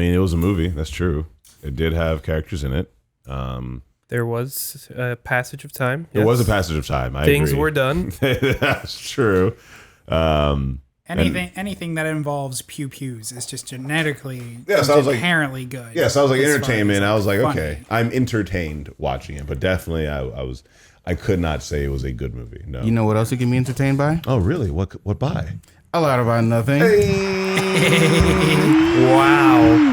mean, it was a movie. That's true. It did have characters in it. There was a passage of time. There was a passage of time. Things agree. were done. That's true. Anything that involves pews is just genetically inherently good. Yes, I was like entertainment. I was like, funny. okay, I'm entertained watching it, but definitely I could not say it was a good movie. No. You know what else you can be entertained by? Oh, really? What by? A lot about nothing. Wow.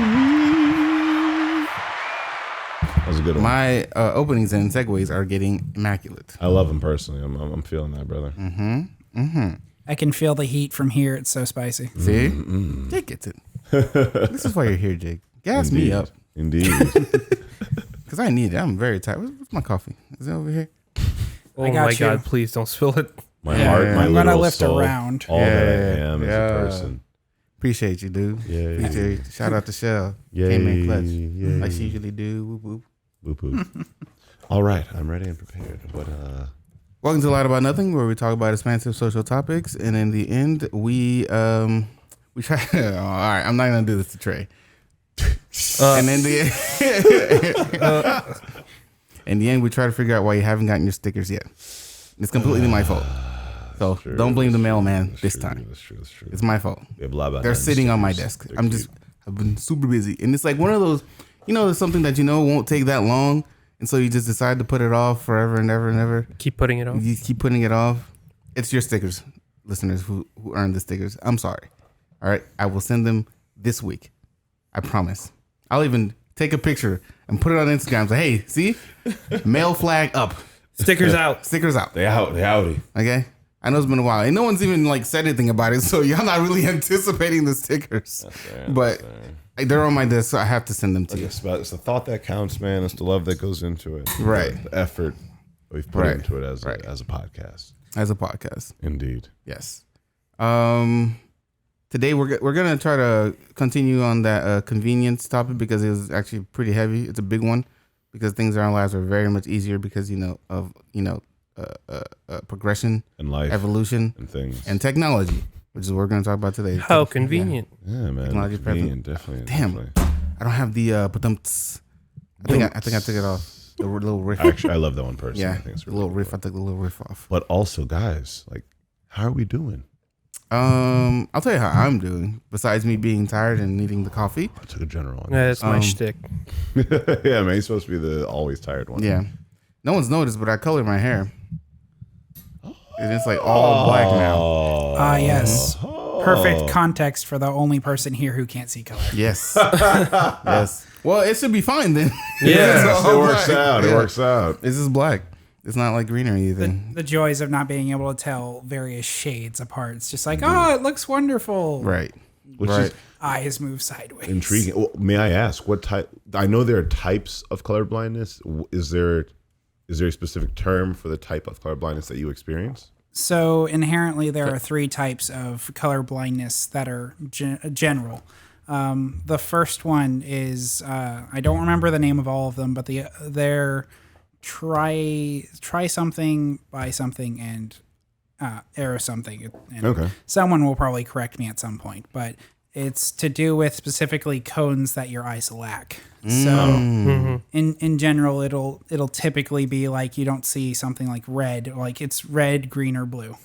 That was a good one. My openings and segues are getting immaculate. I love him personally. I'm feeling that, brother. I can feel the heat from here. It's so spicy. See? Jake gets it. This is why you're here, Jake. Gas me up. Indeed. Because I need it. I'm very tired. What's my coffee? Is it over here? Oh I got my you. God, please don't spill it. My heart, my I'm gonna literal lift soul, around. all that I am as a person. Appreciate you, dude. Yeah. Appreciate you. Shout out to Shell. Yay. Came in clutch. Yay. Like she usually do. Whoop, whoop. Boop, boop. All right, I'm ready and prepared. But Welcome to A Lot About Nothing, where we talk about expansive social topics, and in the end, we try. All right, I'm not gonna do this to Trey. And in the end, we try to figure out why you haven't gotten your stickers yet. It's completely my fault. So don't blame the mailman this time. That's true. It's my fault. We have blah, blah, They're blah sitting on my stickers. desk. They're I've been super busy, and it's like one of those. There's something that won't take that long, and so you just decide to put it off forever and ever and ever. Keep putting it off. You keep putting it off. It's your stickers, listeners who earned the stickers. I'm sorry. All right, I will send them this week. I promise. I'll even take a picture and put it on Instagram. So hey, see, mail flag up, Stickers out. stickers out. They outie. Okay. I know it's been a while, and no one's even said anything about it, so y'all not really anticipating the stickers. But they're on my desk, so I have to send them to you. It's the thought that counts, man. It's the love that goes into it. Right. The effort we've put Right. into it as Right. a podcast. As a podcast. Indeed. Yes. Today we're gonna try to continue on that convenience topic because it was actually pretty heavy. It's a big one because things in our lives are very much easier because of progression And life. evolution, And things. and technology, which is what we're going to talk about today. How convenient. Yeah, man. Technology Convenient, definitely. Damn. Definitely. I don't have the badumts. I think I took it off. The little riff. Actually, I love that one personally. Yeah, I think it's the really little riff. cool. I took the little riff off. But also, guys, how are we doing? I'll tell you how I'm doing. Besides me being tired and needing the coffee. I took a general on Yeah, that's my Um, shtick. Yeah, man. He's supposed to be the always tired one. Yeah, no one's noticed, but I colored my hair, and it's like all black now. Ah, yes. Perfect context for the only person here who can't see color. Yes, yes. Well, it should be fine then. Yeah. It's It all works black. out. It Yeah. works out. This is black. It's not like green or anything. The joys of not being able to tell various shades apart. It's just like, oh, it looks wonderful. Right. Which Right. is Eyes move sideways. intriguing. Well, may I ask what type? I know there are types of colorblindness. Is there a specific term for the type of colorblindness that you experience? So inherently, there are three types of color blindness that are general. The first one is I don't remember the name of all of them, but they're try something, buy something, and arrow something. And Okay. someone will probably correct me at some point, but it's to do with specifically cones that your eyes lack. So in general, it'll typically be like you don't see something like red, like it's red, green, or blue.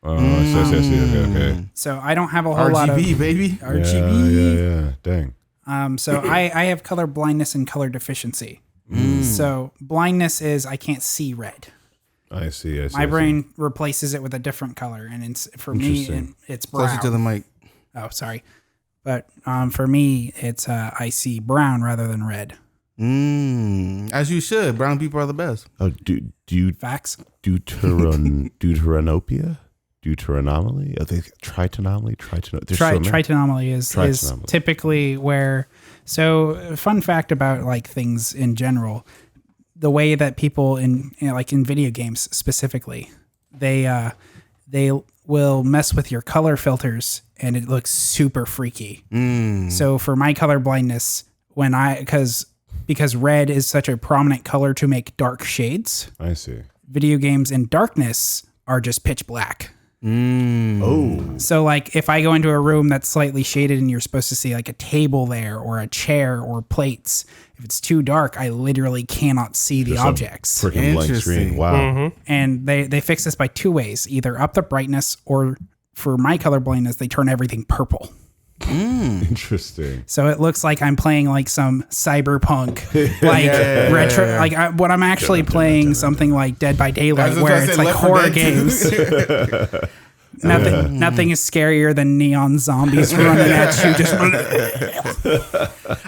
Oh, I see. Okay. So I don't have a whole lot of RGB, baby. RGB. Yeah. Dang. So I have color blindness and color deficiency. So blindness is I can't see red. I see. My brain replaces it with a different color, and for me it's brown. Closer to the mic. Oh, sorry. But for me, it's I see brown rather than red. As you should. Brown people are the best. Oh, do you Facts. deuteranopia? Deuteranomaly? Are they tritonomaly? Tritonomaly is typically where. So, fun fact about like things in general, the way that people in video games specifically, they will mess with your color filters and it looks super freaky. So for my color blindness, because red is such a prominent color to make dark shades, I see. video games in darkness are just pitch black. Oh, So like if I go into a room that's slightly shaded and you're supposed to see like a table there or a chair or plates, if it's too dark, I literally cannot see the objects. freaking blank screen. Wow. And they fix this by two ways: either up the brightness, or for my color blindness, they turn everything purple. Interesting. So it looks like I'm playing like some cyberpunk, like retro. Like what I'm actually playing something like Dead by Daylight, where it's like horror games. Nothing is scarier than neon zombies running at you. Just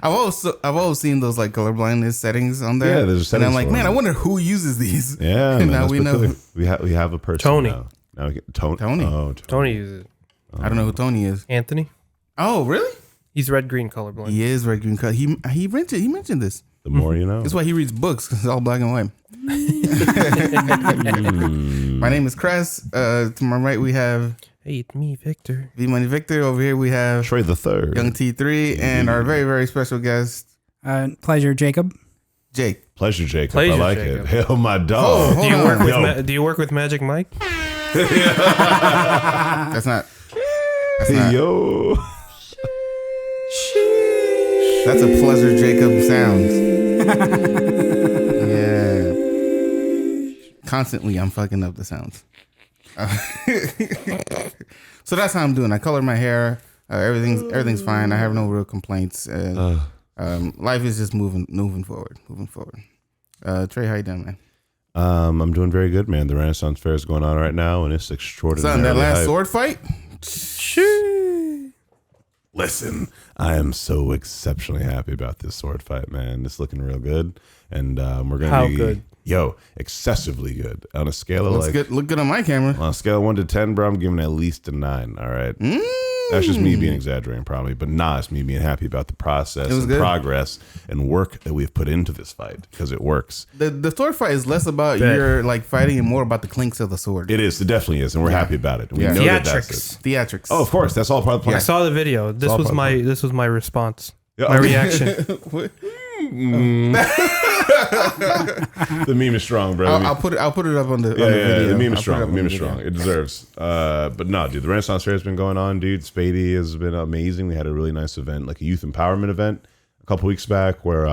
I've always seen those like colorblindness settings on there. Yeah, there's and settings I'm like, for man, them. I wonder who uses these. Yeah, And man, now that's we know. peculiar. We have a person. Tony. Now we get Tony. Tony. Oh, Tony uses it. I don't know who Tony is. Anthony. Oh, really? He's red-green colorblind. He is red green color. He mentioned this. The more you know. That's why he reads books, because it's all black and white. My name is Cress. To my right we have Hey, it's me, Victor. V Money Victor. Over here we have Trey the Third. Young T3 and our very, very special guest, pleasure, Jacob. Jake. Pleasure, Jacob. Pleasure, I like Jacob. it. Hell, my Oh, dog. hold Do you on. work with Yo. Do you work with Magic Mike? That's not. Yo. That's a pleasure Jacob sounds. Yeah. Constantly I'm fucking up the sounds. So that's how I'm doing. I color my hair. Everything's fine. I have no real complaints. Life is just moving forward. Trey, how you doing, man? I'm doing very good, man. The Renaissance Fair is going on right now, and it's extraordinary. Son, that last sword fight? Listen, I am so exceptionally happy about this sword fight, man. It's looking real good, and we're gonna How be good? excessively good on a scale of Looks good. Look good on my camera. on a scale of 1 to 10, bro. I'm giving it at least a 9. All right. That's just me being exaggerating, probably, but nah, it's me being happy about the process and good. progress and work that we've put into this fight because it works. The sword fight is less about your like fighting and more about the clinks of the sword. It is. It definitely is, and we're happy about it. We Yeah. know that that's Theatrics. it. Theatrics. Oh, of course. That's all part of the plan. I saw the video. This all was part of my response. Yeah, My okay. reaction. The meme is strong, bro. I'll put it up on the Yeah, video. the meme is I'll strong. put it up The meme on is the strong. video. It deserves. But no, dude, the Renaissance Fair has been going on, dude. Spady has been amazing. We had a really nice event, like a youth empowerment event, a couple weeks back, where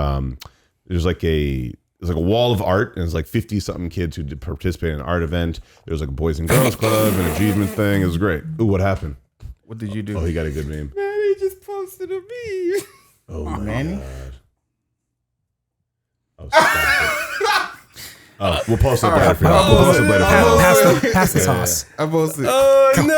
there's like a wall of art, and it's like 50 something kids who did participate in an art event. There was like a Boys and Girls Club and achievement thing. It was great. Ooh, what happened? What did you do? Oh, he got a good meme. Man, he just posted a meme. Oh my Manny? god. Oh, stop it. Oh, we'll post it later for you. We'll post it later for you. Pass the sauce. I posted. Oh Read the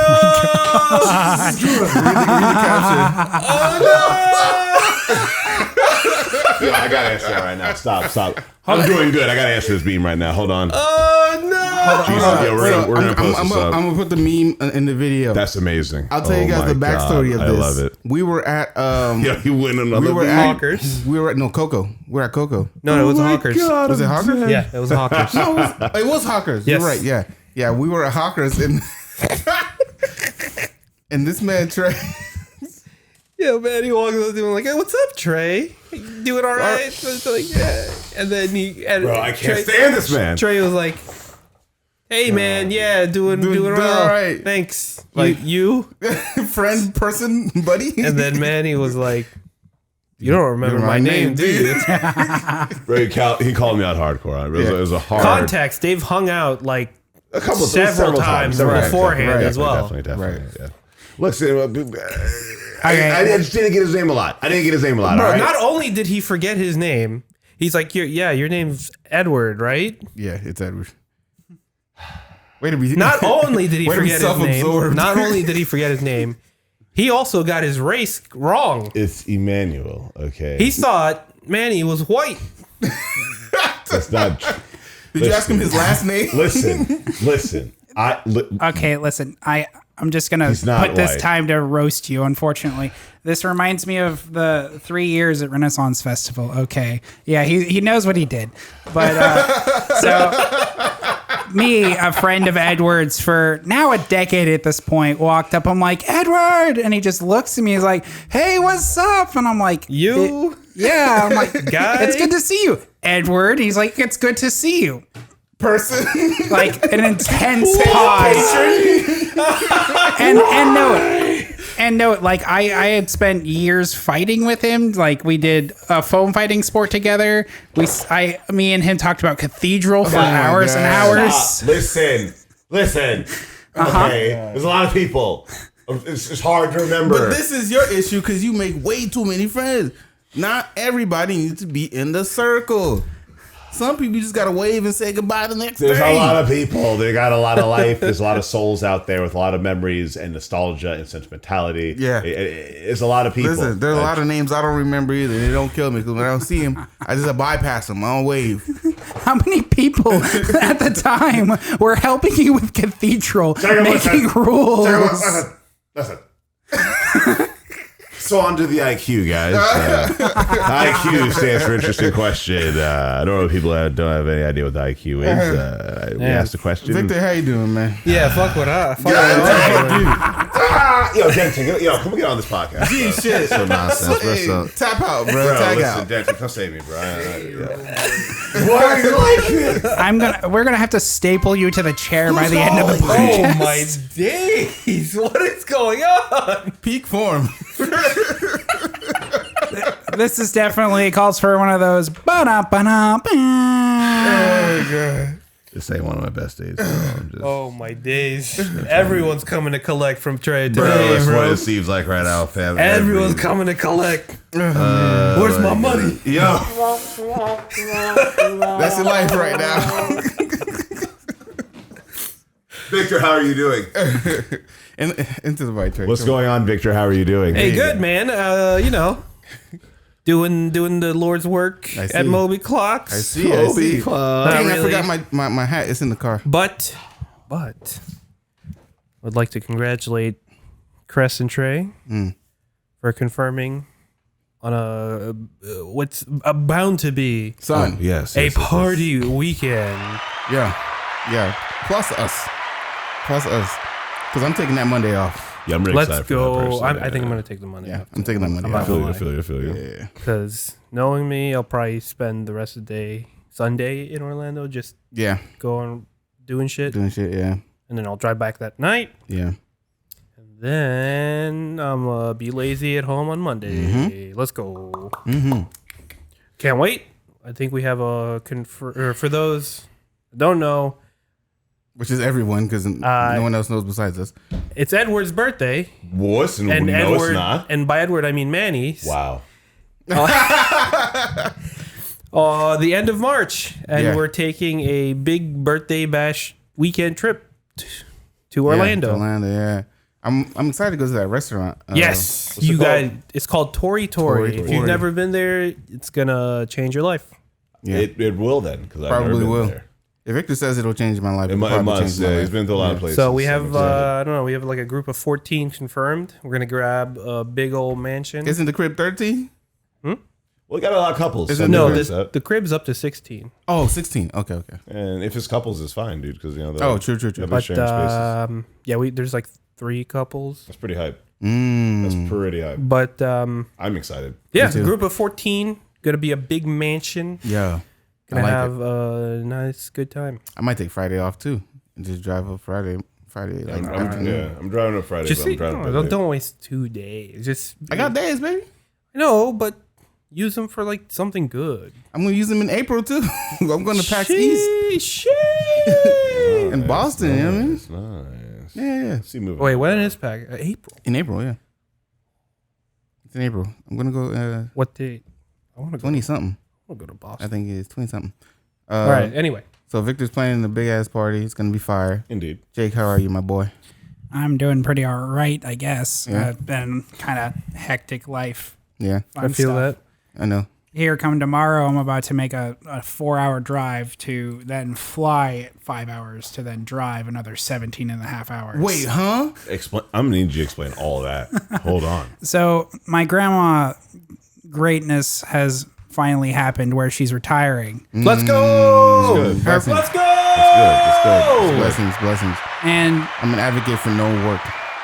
caption. Yo, I gotta answer that right now. Stop. I'm doing good. I gotta answer this meme right now. Hold on. Oh no! Jesus, yo, we're gonna post this up. I'm gonna put the meme in the video. That's amazing. I'll tell you guys my the backstory God. of this. I love it. We were at Yeah, you win another. we were meme. at Hawkers. We were at Coco. We're at Coco. No, it was Hawkers. God, Was it Hawkers? Yeah, it was Hawkers. It was Hawkers. Yes. You're right. Yeah. We were at Hawkers and and this man Trey. Yeah, man, he walks up to him like, "Hey, what's up, Trey? You doing all right?" So it's like, yeah. And then Bro, I can't stand this man. Trey was like, "Hey, man, yeah, doing well. all right. Thanks. Like- you." Friend, person, buddy. And then Manny was like, "You don't remember my name, do you?" Bro, he called me out hardcore. It was a hard Context. They've hung out like a couple several times beforehand Right. as well. Definitely. Right. Yeah. Listen, I just didn't get his name a lot. All right? Not only did he forget his name, he's like, your name's Edward, right? Yeah, it's Edward. Wait a minute. Not only did he Wait, I'm forget his name, self-absorbed. not only did he forget his name, he also got his race wrong. It's Emmanuel. Okay, He thought Manny was white. That's not. Did you ask him his last name? Listen. Okay, listen. I'm just gonna He's not put this white. time to roast you. Unfortunately, this reminds me of the 3 years at Renaissance Festival. Okay, yeah, he knows what he did, but so me, a friend of Edward's for now a decade at this point, walked up. I'm like, Edward, and he just looks at me. He's like, "Hey, what's up?" And I'm like, You? Yeah, I'm like, Guy? it's good to see you, Edward. He's like, it's good to see you. person. like an intense pause. and no, like I had spent years fighting with him. Like we did a foam fighting sport together. Me and him talked about Cathedral for hours and hours. Stop. Listen. Okay, there's a lot of people. It's hard to remember. But this is your issue because you make way too many friends. Not everybody needs to be in the circle. Some people you just gotta wave and say goodbye the next day. There's a lot of people. They got a lot of life. There's a lot of souls out there with a lot of memories and nostalgia and sentimentality. Yeah. It's a lot of people. Listen, there's a lot of names I don't remember either. They don't kill me because when I don't see them, I just bypass them. I don't wave. How many people at the time were helping you with Cathedral, making rules? Listen. So on to the IQ, guys. IQ stands for interesting question. I don't know if people don't have any idea what the IQ is. We asked the question. Victor, how you doing, man? Yeah, fuck what I. Yo, Denton, come get on this podcast. Gee, shit. So nonsense. Hey, tap out, bro. Bro, Tag listen, out. Denton, come save me, bro. Why are you like it? We're gonna have to staple you to the chair by the end of the podcast. Oh my days! What is going on? Peak form. This is definitely calls for one of those. Oh, God. This ain't one of my best days. Bro. Oh my days! Everyone's coming to collect from Trey today, Bro, that's bro. what it seems like right now, fam. Everyone's coming to collect. Where's my money? Yo. That's your life right now. Victor, how are you doing? Into the right track. What's going on, Victor? How are you doing? Hey, good man. Doing the Lord's work at Moby Clocks. I see. I see. Dang, really. I forgot my hat. It's in the car. But would like to congratulate Cress and Trey for confirming on what's bound to be Son. Yes. a party weekend. Yeah. Plus us. Because I'm taking that Monday off. Yeah, I'm really Let's excited go. for that person. I think I'm gonna take the money. Yeah, I'm taking that Monday I'm off. not I feel you. Yeah. Because knowing me, I'll probably spend the rest of the day Sunday in Orlando, just Yeah. going doing shit, Doing shit, yeah. and then I'll drive back that night. Yeah. And then I'm gonna be lazy at home on Monday. Let's go. Can't wait. I think we have a for those that don't know. Which is everyone, because no one else knows besides us. It's Edward's birthday, What? And no, Edward, it's not. and by Edward I mean Manny's. Wow. The end of March, and Yeah. we're taking a big birthday bash weekend trip to Orlando. Yeah, Orlando, yeah. I'm excited to go to that restaurant. Yes, What's it you called? guys. It's called Tori Tori. If you've Tori. never been there, it's gonna change your life. Yeah. It will then, because I've Probably never been will. there. If Victor says it'll change my life, It it'll probably must. change my Yeah, life. he's been to a lot of places. So we have, I'm excited. I don't know, we have like a group of 14 confirmed. We're gonna grab a big old mansion. Isn't the crib 13? We got a lot of couples. Isn't No, Sunday, the crib's up to 16. Oh, 16. Okay. and if it's couples, it's fine, dude. Because Oh, true. they're But sharing spaces. there's like 3 couples. That's pretty hype. That's pretty hype. But I'm excited. yeah, Me too. group of 14. Gonna be a big mansion. Yeah. Gonna I like have a nice, good time. I might take Friday off too and just drive up Friday like afternoon. I'm driving on Friday. Just but I'm driving don't waste 2 days. Just I got days, baby. no, but use them for like something good. I'm gonna use them in April too. I'm going to PAX East in Boston. You know what I mean? It's nice. Yeah. See, moving. Wait, when is PAX? April. In April, yeah. It's in April. I'm gonna go What date? I want to 20 something. go to I Boston. think it's 20 something. All right. Anyway, So Victor's planning a big ass party. It's gonna be fire. Indeed. Jake, how are you, my boy? I'm doing pretty all right, I guess. Yeah. Been kind of hectic life. Yeah, Fun I feel stuff. that. I know. Here, coming tomorrow, I'm about to make a 4-hour drive to then fly 5 hours to then drive another 17 and a half hours. Wait, huh? Explain. I'm gonna need you to explain all of that. Hold on. So my grandma greatness has finally happened where she's retiring. Let's go. Good. Blessings. Let's go. It's good. Blessings. And I'm an advocate for no work.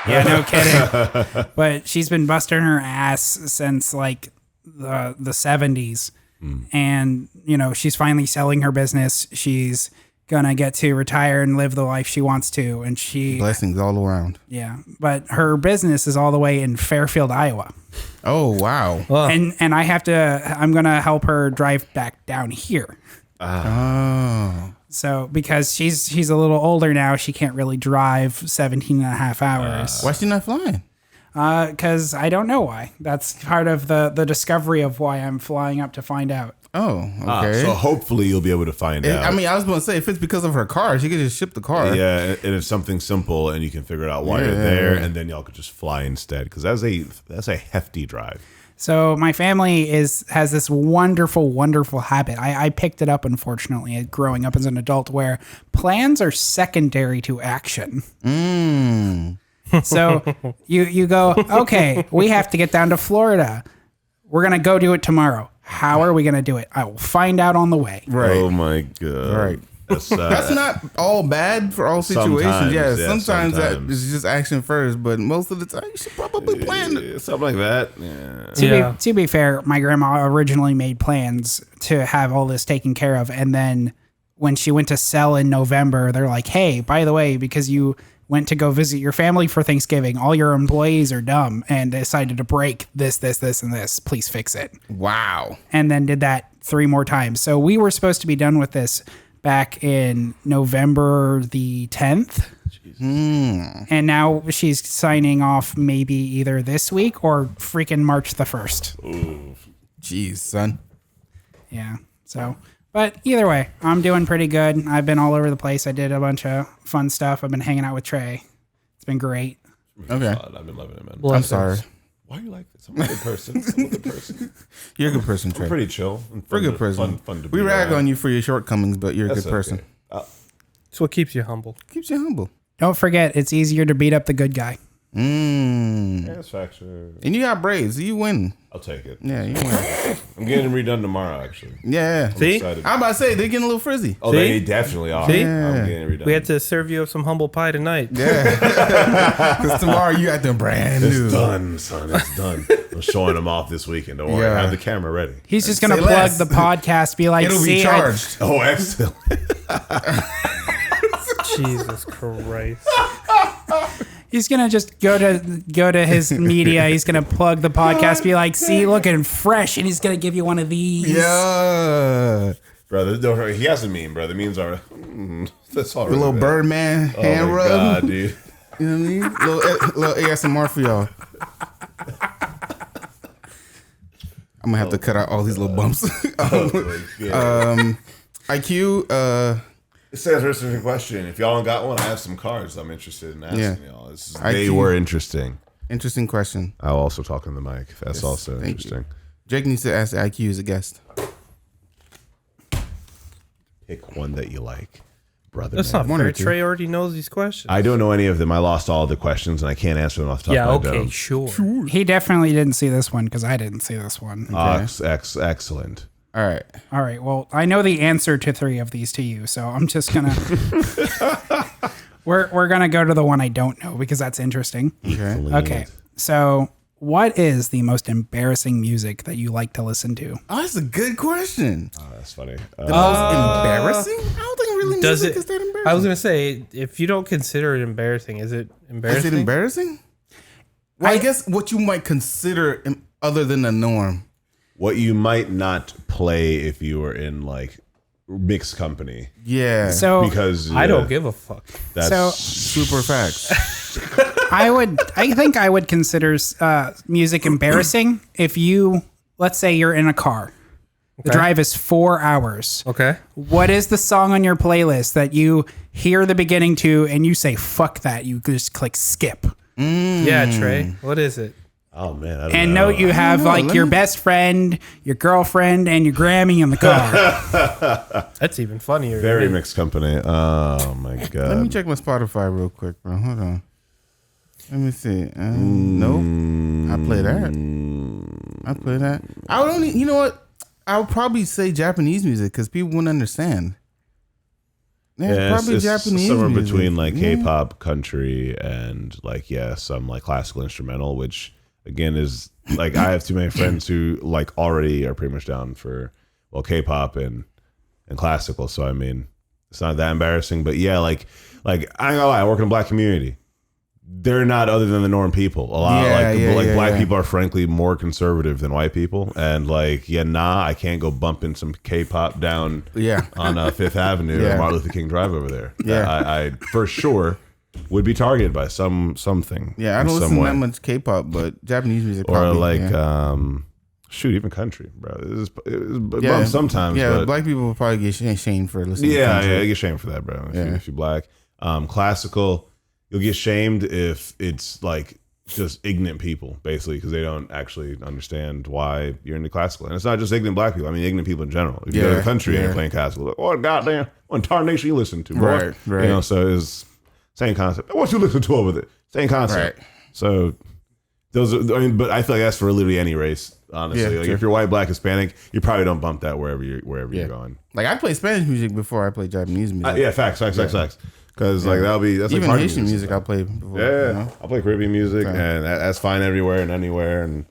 yeah, no kidding. But she's been busting her ass since like the 70s. And, she's finally selling her business. She's gonna get to retire and live the life she wants to. And she, Blessings all around. yeah, but her business is all the way in Fairfield, Iowa. Oh, wow. Well, And I'm gonna help her drive back down here. Oh. So because she's a little older now, she can't really drive 17 and a half hours. Why's she not flying? Because I don't know why. That's part of the discovery of why I'm flying up to find out. Oh, okay. So hopefully you'll be able to find out. I mean, I was going to say, if it's because of her car, she could just ship the car. Yeah, and it's something simple, and you can figure it out while you're there, and then y'all could just fly instead. Because that's a hefty drive. So my family has this wonderful habit. I picked it up, unfortunately, growing up as an adult, where plans are secondary to action. So you go, okay, we have to get down to Florida. We're gonna go do it tomorrow. How are we gonna do it? I will find out on the way. Right. Oh my god. Right. That's not all bad for all situations. Sometimes, Yeah, yeah, sometimes that sometimes. is just action first, but most of the time you should probably plan. something like that. Yeah. To be fair, my grandma originally made plans to have all this taken care of, and then when she went to sell in November, they're like, "Hey, by the way, because you went to go visit your family for Thanksgiving, all your employees are dumb and decided to break this, and this. Please fix it." Wow. And then did that 3 more times. So we were supposed to be done with this back in November the 10th. And now she's signing off maybe either this week or freaking March the 1st. Jeez, son. Yeah. So, but either way, I'm doing pretty good. I've been all over the place. I did a bunch of fun stuff. I've been hanging out with Trey. It's been great. Okay. I've been loving it, man. I'm sorry. Why are you like this? I'm a good person. You're a good person, Trey. Pretty chill. And We're a fun good person. Fun to We be rag around. on you for your shortcomings, but you're a That's good person. okay. it's what keeps you humble. Keeps you humble. Don't forget, it's easier to beat up the good guy. Yeah, that's factual. And you got braids, so you win. I'll take it. Yeah, you win. I'm getting them redone tomorrow, actually. Yeah. See? Excited. I'm about to say, they're getting a little frizzy. Oh, See? they definitely are. See? I'm getting it redone. We had to serve you up some humble pie tonight. Yeah. Because tomorrow you got them brand new. It's done, son. It's done. I'm showing them off this weekend. Don't worry. Yeah. I have the camera ready. He's just going to Say plug less. the podcast, be like, It'll see, be charged. Oh, excellent. Jesus Christ. he's going to just go to his media. He's going to plug the podcast, be like, see, looking fresh. And he's going to give you one of these. Yeah. Brother, don't worry. He has a meme, brother. The memes are... that's all right. The little Birdman hand my rub. God, dude. You know what I mean? Little ASMR for y'all. I'm going to have to cut out all these little bumps. IQ, It says here's a question. If y'all don't got one, I have some cards I'm interested in asking y'all. They IQ. were interesting. interesting question. I'll also talk in the mic. That's Yes, also thank interesting. you. Jake needs to ask the IQ as a guest. Pick one that you like, brother. That's man. not fair. Trey already knows these questions. I don't know any of them. I lost all the questions, and I can't answer them off the top yeah, of my okay, dome. sure. He definitely didn't see this one because I didn't see this one. Excellent. All right. All right. Well, I know the answer to 3 of these to you, so I'm just gonna we're gonna go to the one I don't know because that's interesting. Okay. Okay. So, what is the most embarrassing music that you like to listen to? Oh, that's a good question. Oh, that's funny. The most embarrassing? I don't think really Does music it? is that embarrassing. I was gonna say, if you don't consider it embarrassing, is it embarrassing? Is it embarrassing? Well, I guess what you might consider other than the norm. What you might not play if you were in like mixed company, Yeah. So, because I don't give a fuck. that's So- super facts. I think I would consider music embarrassing if you, let's say you're in a car. The Okay. drive is 4 hours. Okay. What is the song on your playlist that you hear the beginning to and you say, fuck that? You just click skip. Yeah, Trey. What is it? oh man. I don't And know. note you have know. like Let your me- best friend, your girlfriend, and your Grammy in the car. That's even funnier. Very mixed company. Oh my god. Let me check my Spotify real quick, bro. Hold on. Let me see. Nope. I play that. I play that. I would only, you know what? I would probably say Japanese music because people wouldn't understand. Yeah, probably it's Japanese somewhere music. between like Yeah. K-pop, country, and like some like classical instrumental, which again is like I have too many friends who like already are pretty much down for K-pop and classical. So I mean, It's not that embarrassing, but yeah, like I ain't gonna lie, I work in a black community. They're not other than the norm people. A lot of black people are frankly more conservative than white people, and I can't go bumping some K-pop down on Fifth Avenue or Martin Luther King Drive over there. I for sure would be targeted by something. Yeah, I don't listen to that much K-pop, but Japanese music or even country, bro. It sometimes. Yeah, but black people will probably get shamed for listening. Yeah, to country. You get shamed for that, bro. If you're black, classical. You'll get shamed if it's like just ignorant people, basically, because they don't actually understand why you're into classical. And it's not just ignorant black people. I mean, ignorant people in general. If you go to the country and you're playing classical, like, what goddamn, what entire nation you listen to, bro? Right. You know, so it's same concept. What you listen to over there? Same concept. Right. So those are, but I feel like that's for literally any race, honestly. Like if you're white, black, Hispanic, you probably don't bump that wherever you're going. Like I play Spanish music before I play Japanese music. Facts. Because that's even like Haitian music I play before. Yeah, you know? I play Caribbean music, and that's fine everywhere and anywhere. And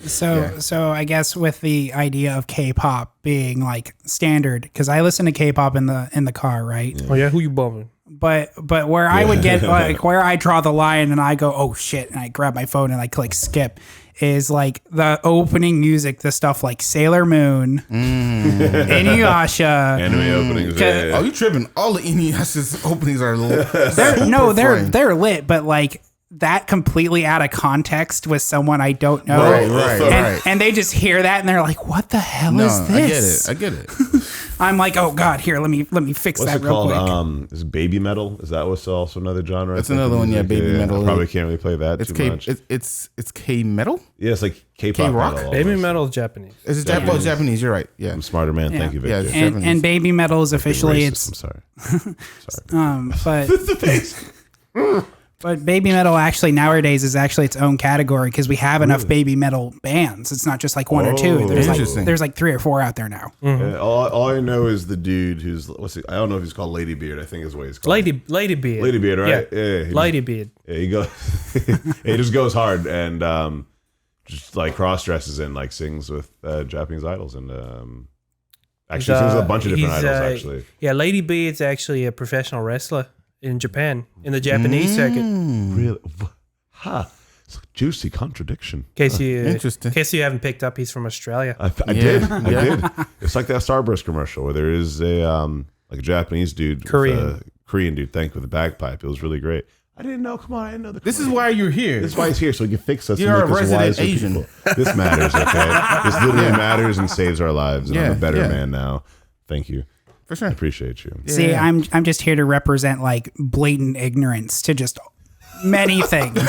So I guess with the idea of K-pop being like standard, because I listen to K-pop in the car, right? Oh yeah, who you bumming? But where I would get like where I draw the line and I go, oh shit, and I grab my phone and I click skip, is like the opening music, the stuff like Sailor Moon, Inuyasha. Anime openings. Oh, you tripping? All the Inuyasha's openings are they're lit, but like that completely out of context with someone I don't know. Right. And they just hear that and they're like, what the hell is this? I get it. I'm like, oh God, here, let me fix What's that it real called? quick. Is it baby metal? Is that what's also another genre? That's another one, baby metal. I probably can't really play that too much. It's K-metal? Yeah, it's like K-pop K-rock? metal. Baby metal is Japanese. It's Japanese, you're right. Yeah. I'm a smarter man. Yeah. Thank you, Victor. And baby metal is officially racist, I'm sorry. But baby metal actually nowadays is actually its own category because we have enough baby metal bands. It's not just like one or two. There's like 3 or 4 out there now. Yeah, all I know is the dude who's I don't know if he's called Ladybeard. I think is what he's called. Ladybeard. Ladybeard, right? Yeah. Ladybeard. Yeah, he goes. He just goes hard and just like cross dresses and like sings with Japanese idols and actually sings with a bunch of different idols. Actually, yeah, Ladybeard's actually a professional wrestler in Japan, in the Japanese circuit. Really? It's a juicy contradiction. Interesting. In case you haven't picked up, he's from Australia. I did. It's like that Starburst commercial where there is a like a Japanese dude, Korean dude, with a bagpipe. It was really great. I didn't know. Come on, I didn't know. This is why you're here. This is why he's here, so he can fix us. You're and make a resident us wiser Asian. People. This matters, okay? This literally matters and saves our lives. And I'm a better man now. Thank you. For sure. I appreciate you. See, I'm just here to represent like blatant ignorance to just many things.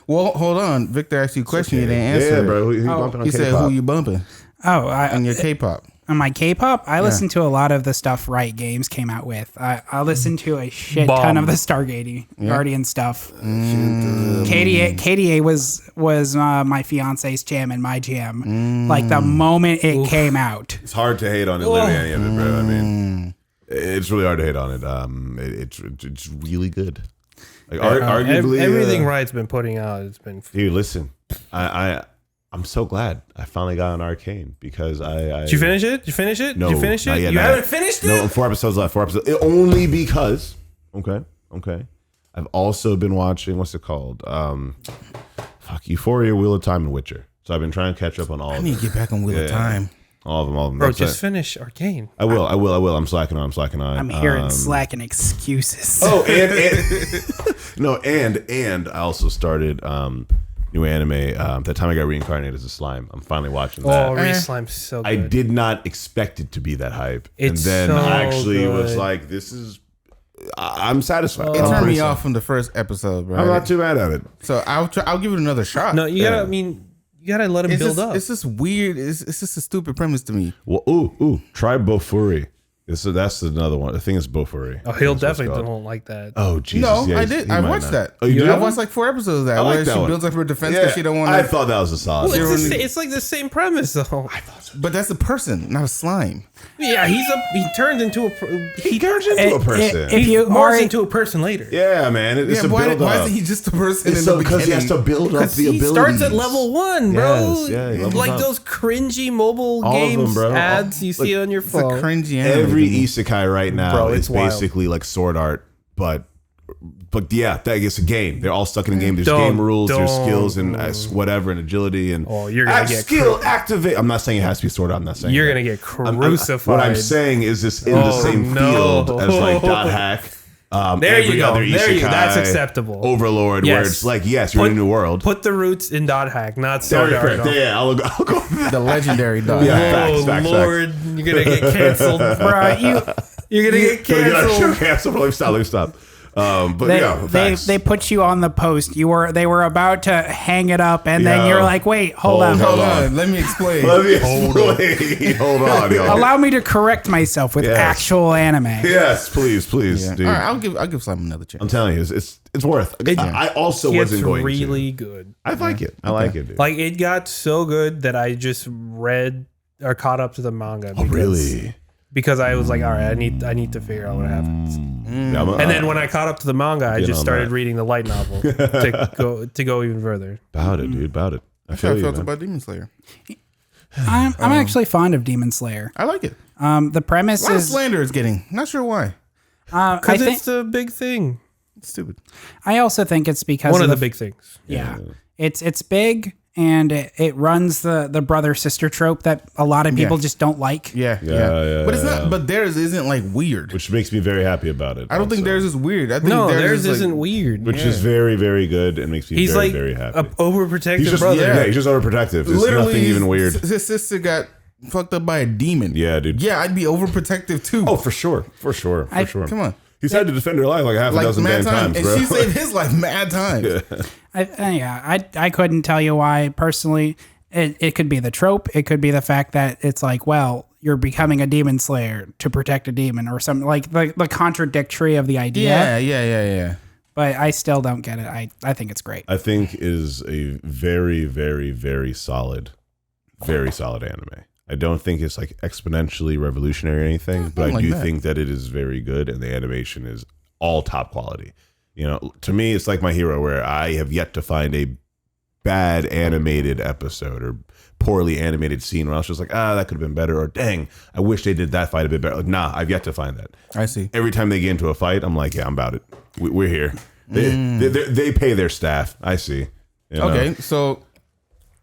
Well, hold on. Victor asked you a question you didn't answer. Yeah, bro. Who you bumping on He K-pop? said, who you bumping? Oh, on your K-pop. On my K-pop, I listen to a lot of the stuff Riot Games came out with. I listen to a shit ton of the Stargate Guardian stuff. KDA was my fiance's jam and my jam. Like the moment it came out. It's hard to hate on it, literally any of it, bro. I mean, it's really hard to hate on it. It's really good. Like arguably, everything Riot's been putting out, it's been. Dude, listen, I'm so glad I finally got on Arcane because Did you finish it? No, Did you finish it? not yet, You not haven't yet. finished it? No, 4 episodes left. 4 episodes. Only because. Okay. I've also been watching. What's it called? Euphoria, Wheel of Time, and Witcher. So I've been trying to catch up on all. I of need them. to get back on Wheel of Time. All of them. Bro, just finish Arcane. I will. I'm slacking on. I'm hearing slacking excuses. Oh, and I also started new anime. That time I got reincarnated as a slime. I'm finally watching that. Oh, Re-Slime's so good. I did not expect it to be that hype. It's and then so I actually was good. like, this is... I'm satisfied. It turned me off from the first episode, bro. I'm not too mad at it. So I'll give it another shot. No, you gotta, you gotta let him build up. It's just weird. It's just a stupid premise to me. Well, try Bofuri. That's another one. I think it's Bofuri. Oh, he'll definitely don't like that. Oh, Jesus. No, yeah, I did. I watched that. Oh, you did? I watched like 4 episodes of that. I like where that she one. builds up her defense because she don't want to. I thought that was a solid. Well, it's like the same premise, though. I thought so. But that's a person, not a slime. Yeah, he turns into a He turns into a person. If you morphs are into a person later. Yeah, man. It's a why build up. isn't he just a person It's in so the because he has beginning? to build up Because the he abilities. starts at level 1, bro. Yes, yeah, he levels like up. those cringy mobile All of them, games bro. ads you see on your It's a phone. cringy anime. every isekai right now Bro, is it's wild. basically like sword art, but yeah, that is a game. They're all stuck in a game. There's game rules, there's skills and whatever, and agility and you're gonna get activate. I'm not saying it has to be sword art. I'm not saying You're that. gonna get crucified. What I'm saying is this in the same field as like dot hack. There every you go. other There you go. That's isekai, acceptable. Overlord, where Yes. it's like, yes, you're in a new world. Put the roots in dot hack, not sword Very art. correct. Yeah, I'll go with that. The legendary dog. Yeah. Oh Facts. Lord, you're gonna get canceled, bro. You're gonna get canceled. Cancel. Let me stop. But They, yeah, facts. they put you on the post. They were about to hang it up, and then Yeah. you're like, wait, hold on. Hold on. Let me explain. Let me explain. Hold on, y'all. Allow me to correct myself with Yes. actual anime. Yes, please, Yeah. dude. All right, I'll give Simon another chance. I'm telling you, it's worth. I also It's wasn't going really to. good. I like it. I like it, dude. Like it got so good that I just read or caught up to the manga. Oh, really? Because I was like, all right, I need to figure out what happens. Yeah, And then when I caught up to the manga, I Get just on started that. reading the light novel to go even further. about it, dude. About it. I That's how I feel you, felt man. about Demon Slayer. I'm actually fond of Demon Slayer. I like it. The premise A lot of is slander it's getting. Not sure why. I Because think it's a big thing. It's stupid. I also think it's because One of the big things. yeah. It's big and it runs the brother sister trope that a lot of people just don't like. Yeah. But it's not. But theirs isn't like weird. Which makes me very happy about it. I don't think also. theirs is weird. I think No, theirs theirs is isn't like, weird. Which is very, very good and makes me He's very, like very happy. a overprotective He's just brother. yeah, he's just overprotective. There's literally nothing even weird. His sister got fucked up by a demon. Yeah, dude. Yeah, I'd be overprotective too. Oh, for sure. Come on. He's had to defend her life like half a dozen mad damn times, and bro. she saved his life mad times. I couldn't tell you why personally. It could be the trope. It could be the fact that it's like, well, you're becoming a demon slayer to protect a demon or something like the contradictory of the idea. Yeah. But I still don't get it. I think it's great. I think it is a very, very, very solid anime. I don't think it's like exponentially revolutionary or anything, but I do think that it is very good and the animation is all top quality. You know, to me, it's like My Hero, where I have yet to find a bad animated episode or poorly animated scene where I was just like, that could have been better, or dang, I wish they did that fight a bit better. Like, nah, I've yet to find that. I see. Every time they get into a fight, I'm like, yeah, I'm about it. We're here. They pay their staff. I see. You know? Okay, so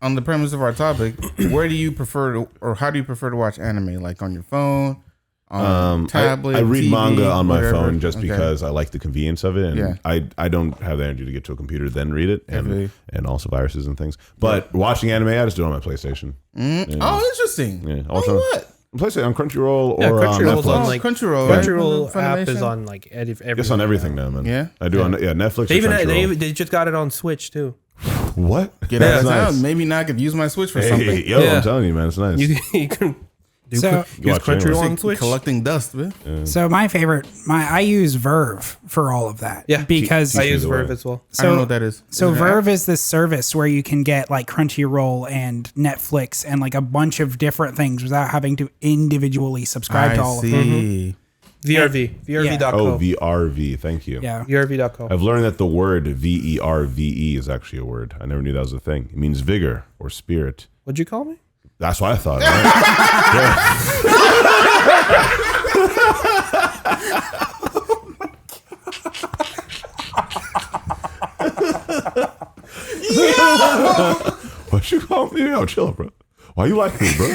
on the premise of our topic, where do you prefer to, or how do you prefer to watch anime? Like on your phone, on tablet? I read TV, manga on my whatever? phone just Okay. because I like the convenience of it, and I don't have the energy to get to a computer then read it, and also viruses and things. But watching anime, I just do it on my PlayStation. Oh, interesting. Yeah, On also what? PlayStation on Crunchyroll Yeah, or on Crunchyroll's Netflix. on like Crunchyroll, right? Crunchyroll app Funimation? is on like everything. It's on everything now, man. Yeah? I do on Netflix. They or Crunchyroll. they just got it on Switch too. What? Get out of That's town. Maybe now I could use my Switch for something. Hey, yo, Yeah. I'm telling you, man, it's nice. You can do So- use Watch Crunchyroll anime. on Switch. Collecting dust, man. So my favorite, I use Verve for all of that. Yeah, because I use Either way. Verve as well. I don't know what that is. So Is it an Verve app? is this service where you can get like Crunchyroll and Netflix and like a bunch of different things without having to individually subscribe to all of them. see. VRV. VRV.co. Oh, VRV. Thank you. Yeah. VRV.co. I've learned that the word VERVE is actually a word. I never knew that was a thing. It means vigor or spirit. What'd you call me? That's what I thought. Right? What you call me? Yo, chill, bro. Why you like me, bro?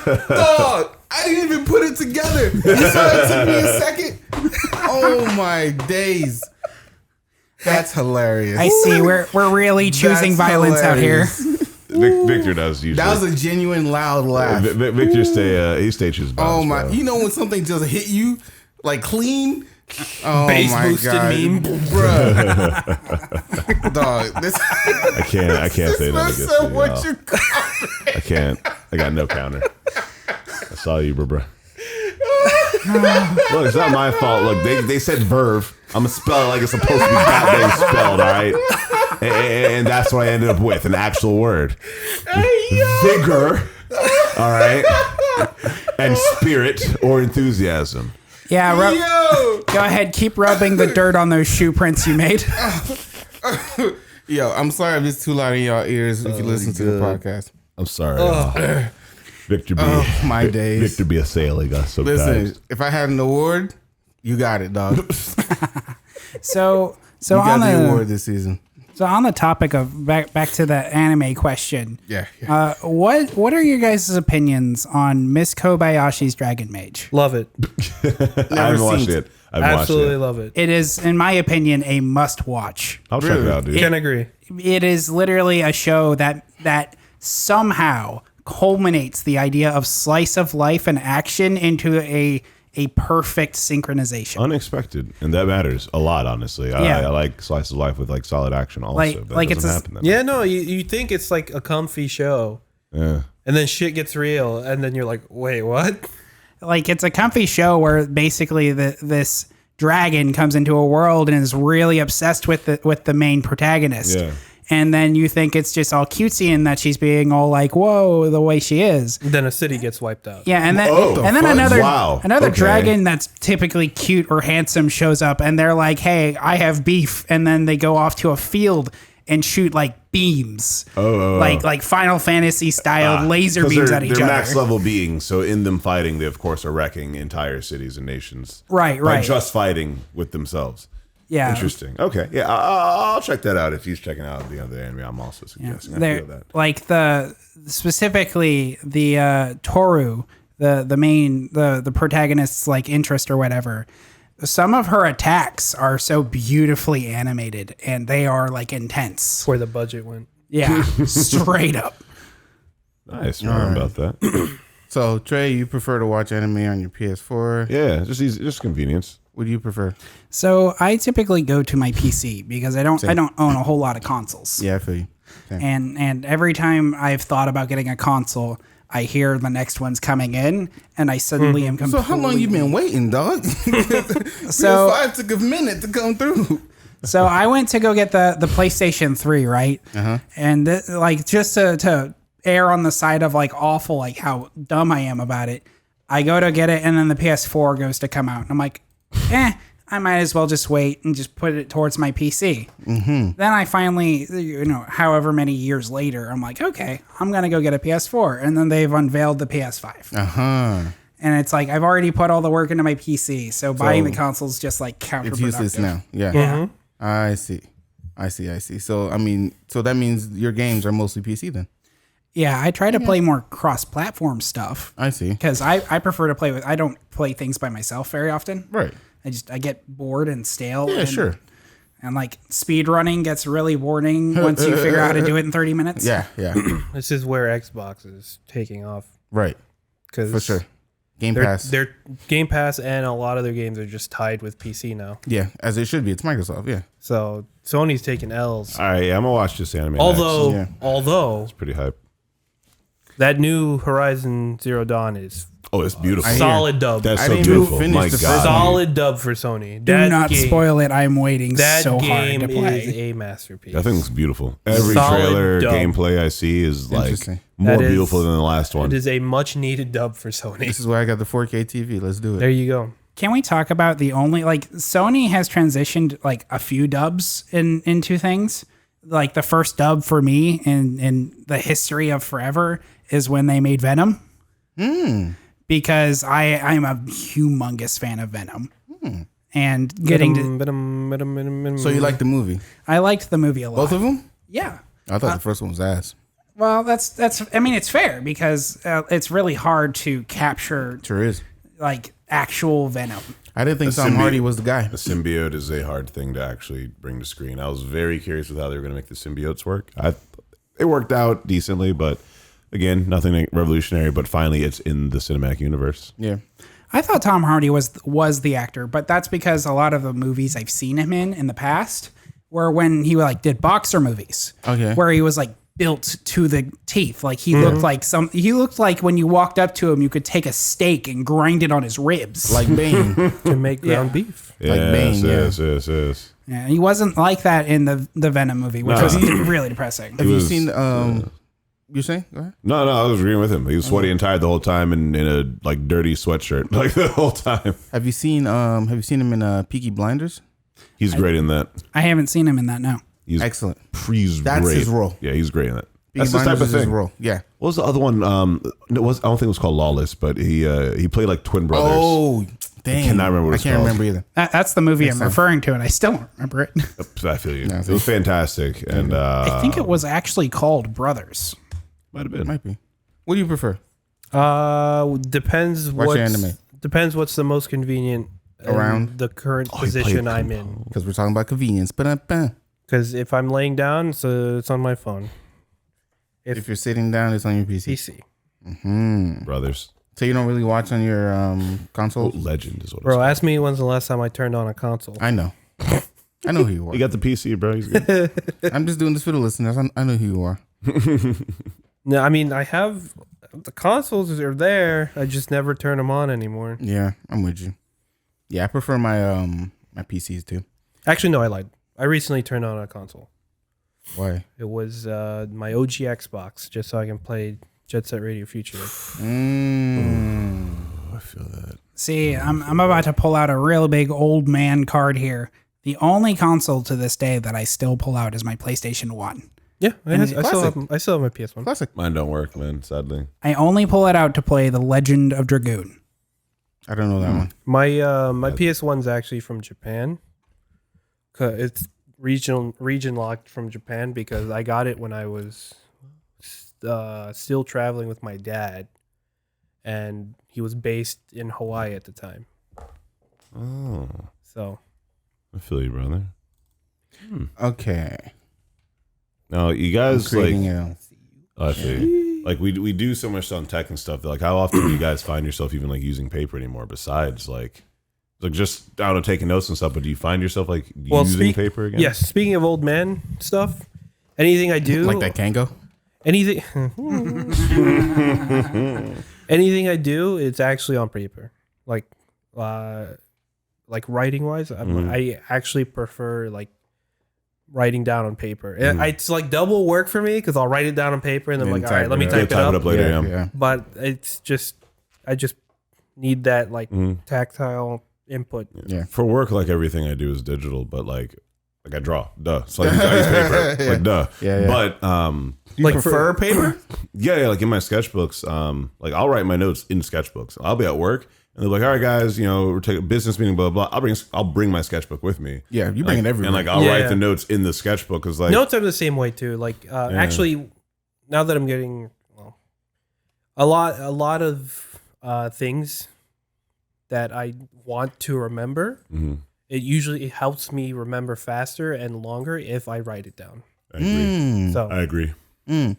Dog, I didn't even put it together. You saw it took me a second. Oh my days. That's hilarious. I see. We're really choosing That's violence hilarious. out here. Victor does usually. That was a genuine loud laugh. Victor he stays his bounds. Oh my! bro. You know when something just hit you like clean? Oh Bass my boosted god, meme. bruh. Dog, this. I can't say that That's against you. what y'all. you call it. I can't. I got no counter. I saw you, bro. Look, it's not my fault. Look, they said Verve. I'm gonna spell it like it's supposed to be goddamn spelled, all right? And that's what I ended up with, an actual word. Vigor, all right? And spirit or enthusiasm. Yeah, go ahead. Keep rubbing the dirt on those shoe prints you made. Yo, I'm sorry if it's too loud in y'all ears if you listen to the podcast. I'm sorry. y'all. Victor B. Oh, my days. Victor be assailing us sometimes. Listen, if I had an award, you got it, dog. So You on got the award the this season. so on the topic of back to the anime question. Yeah. What are your guys' opinions on Miss Kobayashi's Dragon Mage? Love it. I haven't watched it. I haven't Absolutely watched it. love it. It is, in my opinion, a must watch. I'll check it out, dude. Can agree. It is literally a show that somehow culminates the idea of slice of life and action into a perfect synchronization. Unexpected, and that matters a lot, honestly. Yeah. I like slice of life with like solid action also. Like- That like doesn't it's a- happen that Yeah, no, you think it's like a comfy show, much. Yeah. and then shit gets real, and then you're like, wait, what? Like, it's a comfy show where basically this dragon comes into a world and is really obsessed with the main protagonist. Yeah. And then you think it's just all cutesy and that she's being all like, whoa, the way she is. Then a city gets wiped out. Yeah, and then Oh, and then fuck? another Wow. another Okay. dragon that's typically cute or handsome shows up and they're like, "Hey, I have beef," and then they go off to a field and shoot like beams, like Final Fantasy style laser 'Cause beams they're, at each they're other. max level beings, so in them fighting, they of course are wrecking entire cities and nations. Right, By right. just fighting with themselves. Yeah, Interesting. Okay. Yeah, I'll check that out. If he's checking out the other anime, I'm also suggesting. I They're- feel that. like specifically the Toru, the main the protagonist's like interest or whatever. Some of her attacks are so beautifully animated and they are like intense. That's where the budget went. Yeah, straight up. Nice. Right. About that. So, Trey, you prefer to watch anime on your PS4? Yeah, just easy, just convenience. What do you prefer? So I typically go to my PC because I don't own a whole lot of consoles. Yeah, I feel you. Same. And every time I've thought about getting a console, I hear the next one's coming in, and I suddenly am So completely. how long you been waiting, dog? So- PS5 took a minute to come through. So I went to go get the PlayStation 3, right? And like just to err on the side of like awful, like how dumb I am about it, I go to get it, and then the PS4 goes to come out, and I'm like, I might as well just wait and just put it towards my PC. Then I finally, however many years later, I'm like, okay, I'm gonna go get a PS4, and then they've unveiled the PS5. And it's like I've already put all the work into my PC, so buying the console is just like counterproductive. It's useless now. Yeah. Yeah. I see. So I mean, so that means your games are mostly PC then. Yeah, I try to play more cross-platform stuff. I see. Because I prefer to play with. I don't play things by myself very often. Right. I get bored and stale. Yeah, and, sure. And like speed running gets really boring once you figure out how to do it in 30 minutes. Yeah. This is where Xbox is taking off. Right. Because For sure. Game Their, Pass. their Game Pass and a lot of their games are just tied with PC now. Yeah, as it should be. It's Microsoft. Yeah. So Sony's taking L's. All right, yeah, I'm gonna watch this anime. Although, next. although Pretty hype. that new Horizon Zero Dawn is Oh, it's beautiful. solid dub. That's I so didn't beautiful. finish My the God. first Solid dub for Sony. Do not spoil it. I'm waiting That so hard game to play. is a masterpiece. That thing looks beautiful. Every Solid trailer dub. gameplay I see is like Interesting. more That is- beautiful than the last one. It is a much needed dub for Sony. This is why I got the 4K TV. Let's do it. There you go. Can we talk about the only like Sony has transitioned like a few dubs into things? Like the first dub for me in the history of forever is when they made Venom. Because I'm a humongous fan of Venom. And getting to So you like the movie? I liked the movie a lot. Both of them? Yeah. I thought the first one was ass. Well, that's I mean it's fair because it's really hard to capture Sure is. like actual Venom. I didn't think The Tom symbiote- Hardy was the guy. The symbiote is a hard thing to actually bring to screen. I was very curious with how they were going to make the symbiotes work. It worked out decently, but again, nothing revolutionary. But finally, it's in the cinematic universe. Yeah. I thought Tom Hardy was the actor, but that's because a lot of the movies I've seen him in the past were when he like did boxer movies. Okay. Where he was like built to the teeth. Like he looked like when you walked up to him, you could take a steak and grind it on his ribs. Like Bane. To make ground beef. Like Bane, yes, yes. Yeah, he wasn't like that in the Venom movie, which was really depressing. Have you was, seen you saying? Go ahead. No, I was agreeing with him. He was sweaty and tired the whole time and in a like dirty sweatshirt like the whole time. Have you seen him in Peaky Blinders? He's great in that. I haven't seen him in that, no. He's Excellent. He's That's great. his role. Yeah, he's great in that. That's the type of thing. Roll. Yeah. What was the other one? I don't think it was called Lawless, but he played like twin brothers. Oh, dang. I cannot remember what it's I can't called. remember either. That's the movie I'm referring to, and I still don't remember it. I feel you. It was fantastic, and I think it was actually called Brothers. might have been. Might be. What do you prefer? Depends Watch your anime. Depends what's the most convenient Around? the current he position played I'm in. Because we're talking about convenience. But Because if I'm laying down, so it's on my phone. if you're sitting down, it's on your PC. PC. Mm-hmm. Brothers. So you don't really watch on your console? Legend is what Bro, it's ask me when's the last time I turned on a console. I know. I know who you called. are. You got the PC, bro. He's good. I'm just doing this for the listeners. I know who you are. No, I mean, I have the consoles are there. I just never turn them on anymore. Yeah, I'm with you. Yeah, I prefer my my PCs too. Actually, no, I lied. I recently turned on a console. Why? It was my OG Xbox, just so I can play Jet Set Radio Future. I feel that. See, I'm about to pull out a real big old man card here. The only console to this day that I still pull out is my PlayStation 1. Yeah, I still classic. have my PS1. Classic. Mine don't work, man. Sadly. I only pull it out to play The Legend of Dragoon. I don't know that one. My PS1's actually from Japan. It's region locked from Japan because I got it when I was still traveling with my dad, and he was based in Hawaii at the time. Oh, So I feel you, brother. Okay. Now, you guys like. Creating a- I feel you. Like we do so much on tech and stuff. Like, how often do you guys find yourself even like using paper anymore? Besides, like just I don't know, taking notes and stuff. But do you find yourself like using paper again? Yes. Speaking of old man stuff, anything I do, like that Kango. anything, anything I do, it's actually on paper. Like writing wise, I actually prefer like writing down on paper. It's like double work for me because I'll write it down on paper and then I'm like, all right, let me type it up. later. Yeah. But it's just, I just need that like tactile input. Yeah. For work, like everything I do is digital, but like I draw, duh. So I use paper, like duh. Yeah. But Do you prefer paper? yeah, like in my sketchbooks, like I'll write my notes in sketchbooks. I'll be at work and they're like, all right, guys, you know, we're taking a business meeting, blah blah. I'll bring my sketchbook with me. Yeah, you bring it everywhere. and like I'll write the notes in the sketchbook because like Notes are the same way too. Like actually, now that I'm getting a lot of things that I want to remember, it helps me remember faster and longer if I write it down. I agree. So I agree.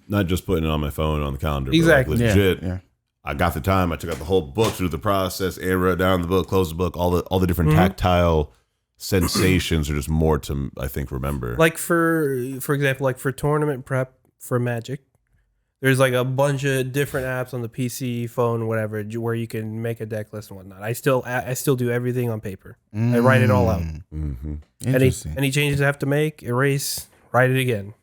Not just putting it on my phone on the calendar. Exactly. But like legit. Yeah. I got the time. I took out the whole book through the process, and wrote down the book, closed the book. All the different tactile sensations are just more to I think remember. like for example, like for tournament prep for Magic, there's like a bunch of different apps on the PC, phone, whatever, where you can make a deck list and whatnot. I still do everything on paper. I write it all out. Interesting. Any changes I have to make, erase, write it again.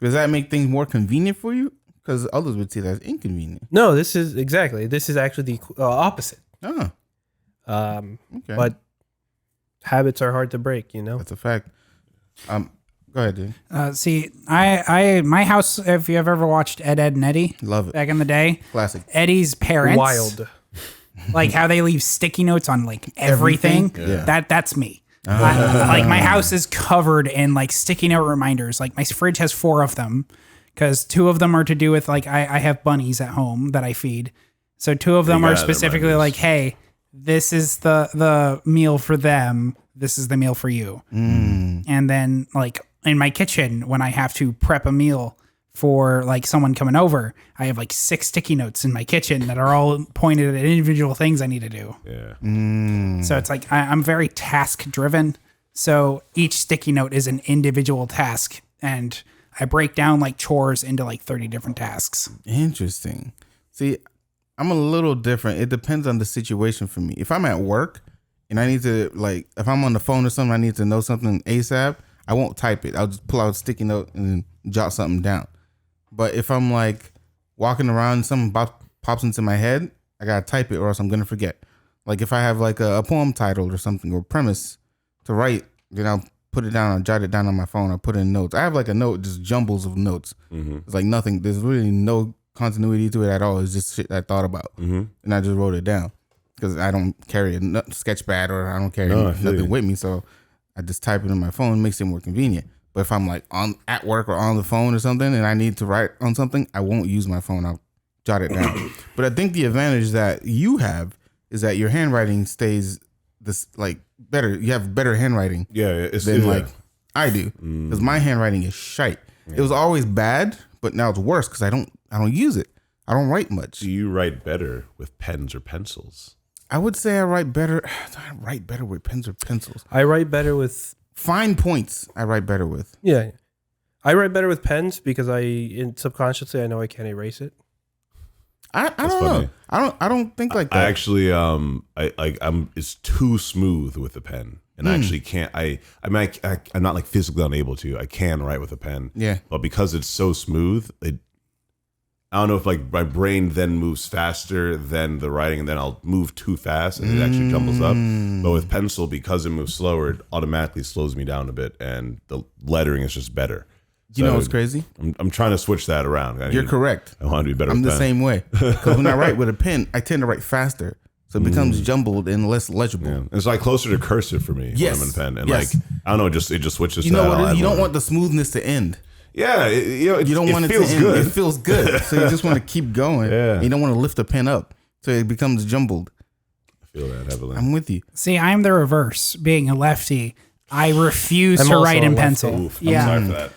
Does that make things more convenient for you? Because others would say that's inconvenient. No, this is actually the opposite. Oh, okay. But habits are hard to break, you know. That's a fact. Go ahead, dude. See, my house, if you have ever watched Ed, and Eddie Love it. back in the day, Classic. Eddie's parents, Wild. like how they leave sticky notes on like everything. Yeah. That's me. Like my house is covered in like sticky note reminders. Like my fridge has 4 of them because 2 of them are to do with like I have bunnies at home that I feed. So 2 of them are specifically like, hey, this is the meal for them. This is the meal for you. And then like in my kitchen, when I have to prep a meal for like someone coming over, I have like 6 sticky notes in my kitchen that are all pointed at individual things I need to do. Yeah. So it's like I'm very task driven. So each sticky note is an individual task, and I break down like chores into like 30 different tasks. Interesting. See, I'm a little different. It depends on the situation for me. If I'm at work and I need to like, if I'm on the phone or something, I need to know something ASAP, I won't type it. I'll just pull out a sticky note and jot something down. But if I'm like walking around and something pops into my head, I gotta type it or else I'm gonna forget. Like if I have like a poem title or something or premise to write, then I'll put it down. I jot it down on my phone. I put in notes. I have like a note, just jumbles of notes. It's like nothing. There's really no continuity to it at all. It's just shit I thought about, and I just wrote it down because I don't carry a sketch pad or I don't carry nothing with me. So I just type it in my phone. It makes it more convenient. But if I'm like at work or on the phone or something, and I need to write on something, I won't use my phone. I'll jot it down. But I think the advantage that you have is that your handwriting stays this like better. You have better handwriting. Than like I do, because my handwriting is shite. It was always bad, but now it's worse because I don't use it. I don't write much. Do you write better with pens or pencils? I would say I write better. I write better with pens or pencils. I write better with fine points. I write better with. Yeah, I write better with pens because subconsciously I know I can't erase it. I don't know. I don't think like that. I actually I'm it's too smooth with a pen, and I actually can't. I'm not like physically unable to. I can write with a pen. Yeah, but because it's so smooth, I don't know if like my brain then moves faster than the writing, and then I'll move too fast and it actually jumbles up. But with pencil, because it moves slower, it automatically slows me down a bit, and the lettering is just better. You know what's crazy? I'm trying to switch that around. You're correct. I want to be better. I'm with the same way. Because when I write with a pen, I tend to write faster. So it becomes jumbled and less legible. Yeah. It's like closer to cursive for me when I'm in pen. And like, I don't know, it just switches you to know that. What you don't want the smoothness to end. Yeah. You don't want it to end. Good. It feels good. So you just want to keep going. Yeah. You don't want to lift the pen up. So it becomes jumbled. I feel that heavily. I'm with you. See, I'm the reverse. Being a lefty, I refuse to write in pencil. Oof, I'm sorry for that.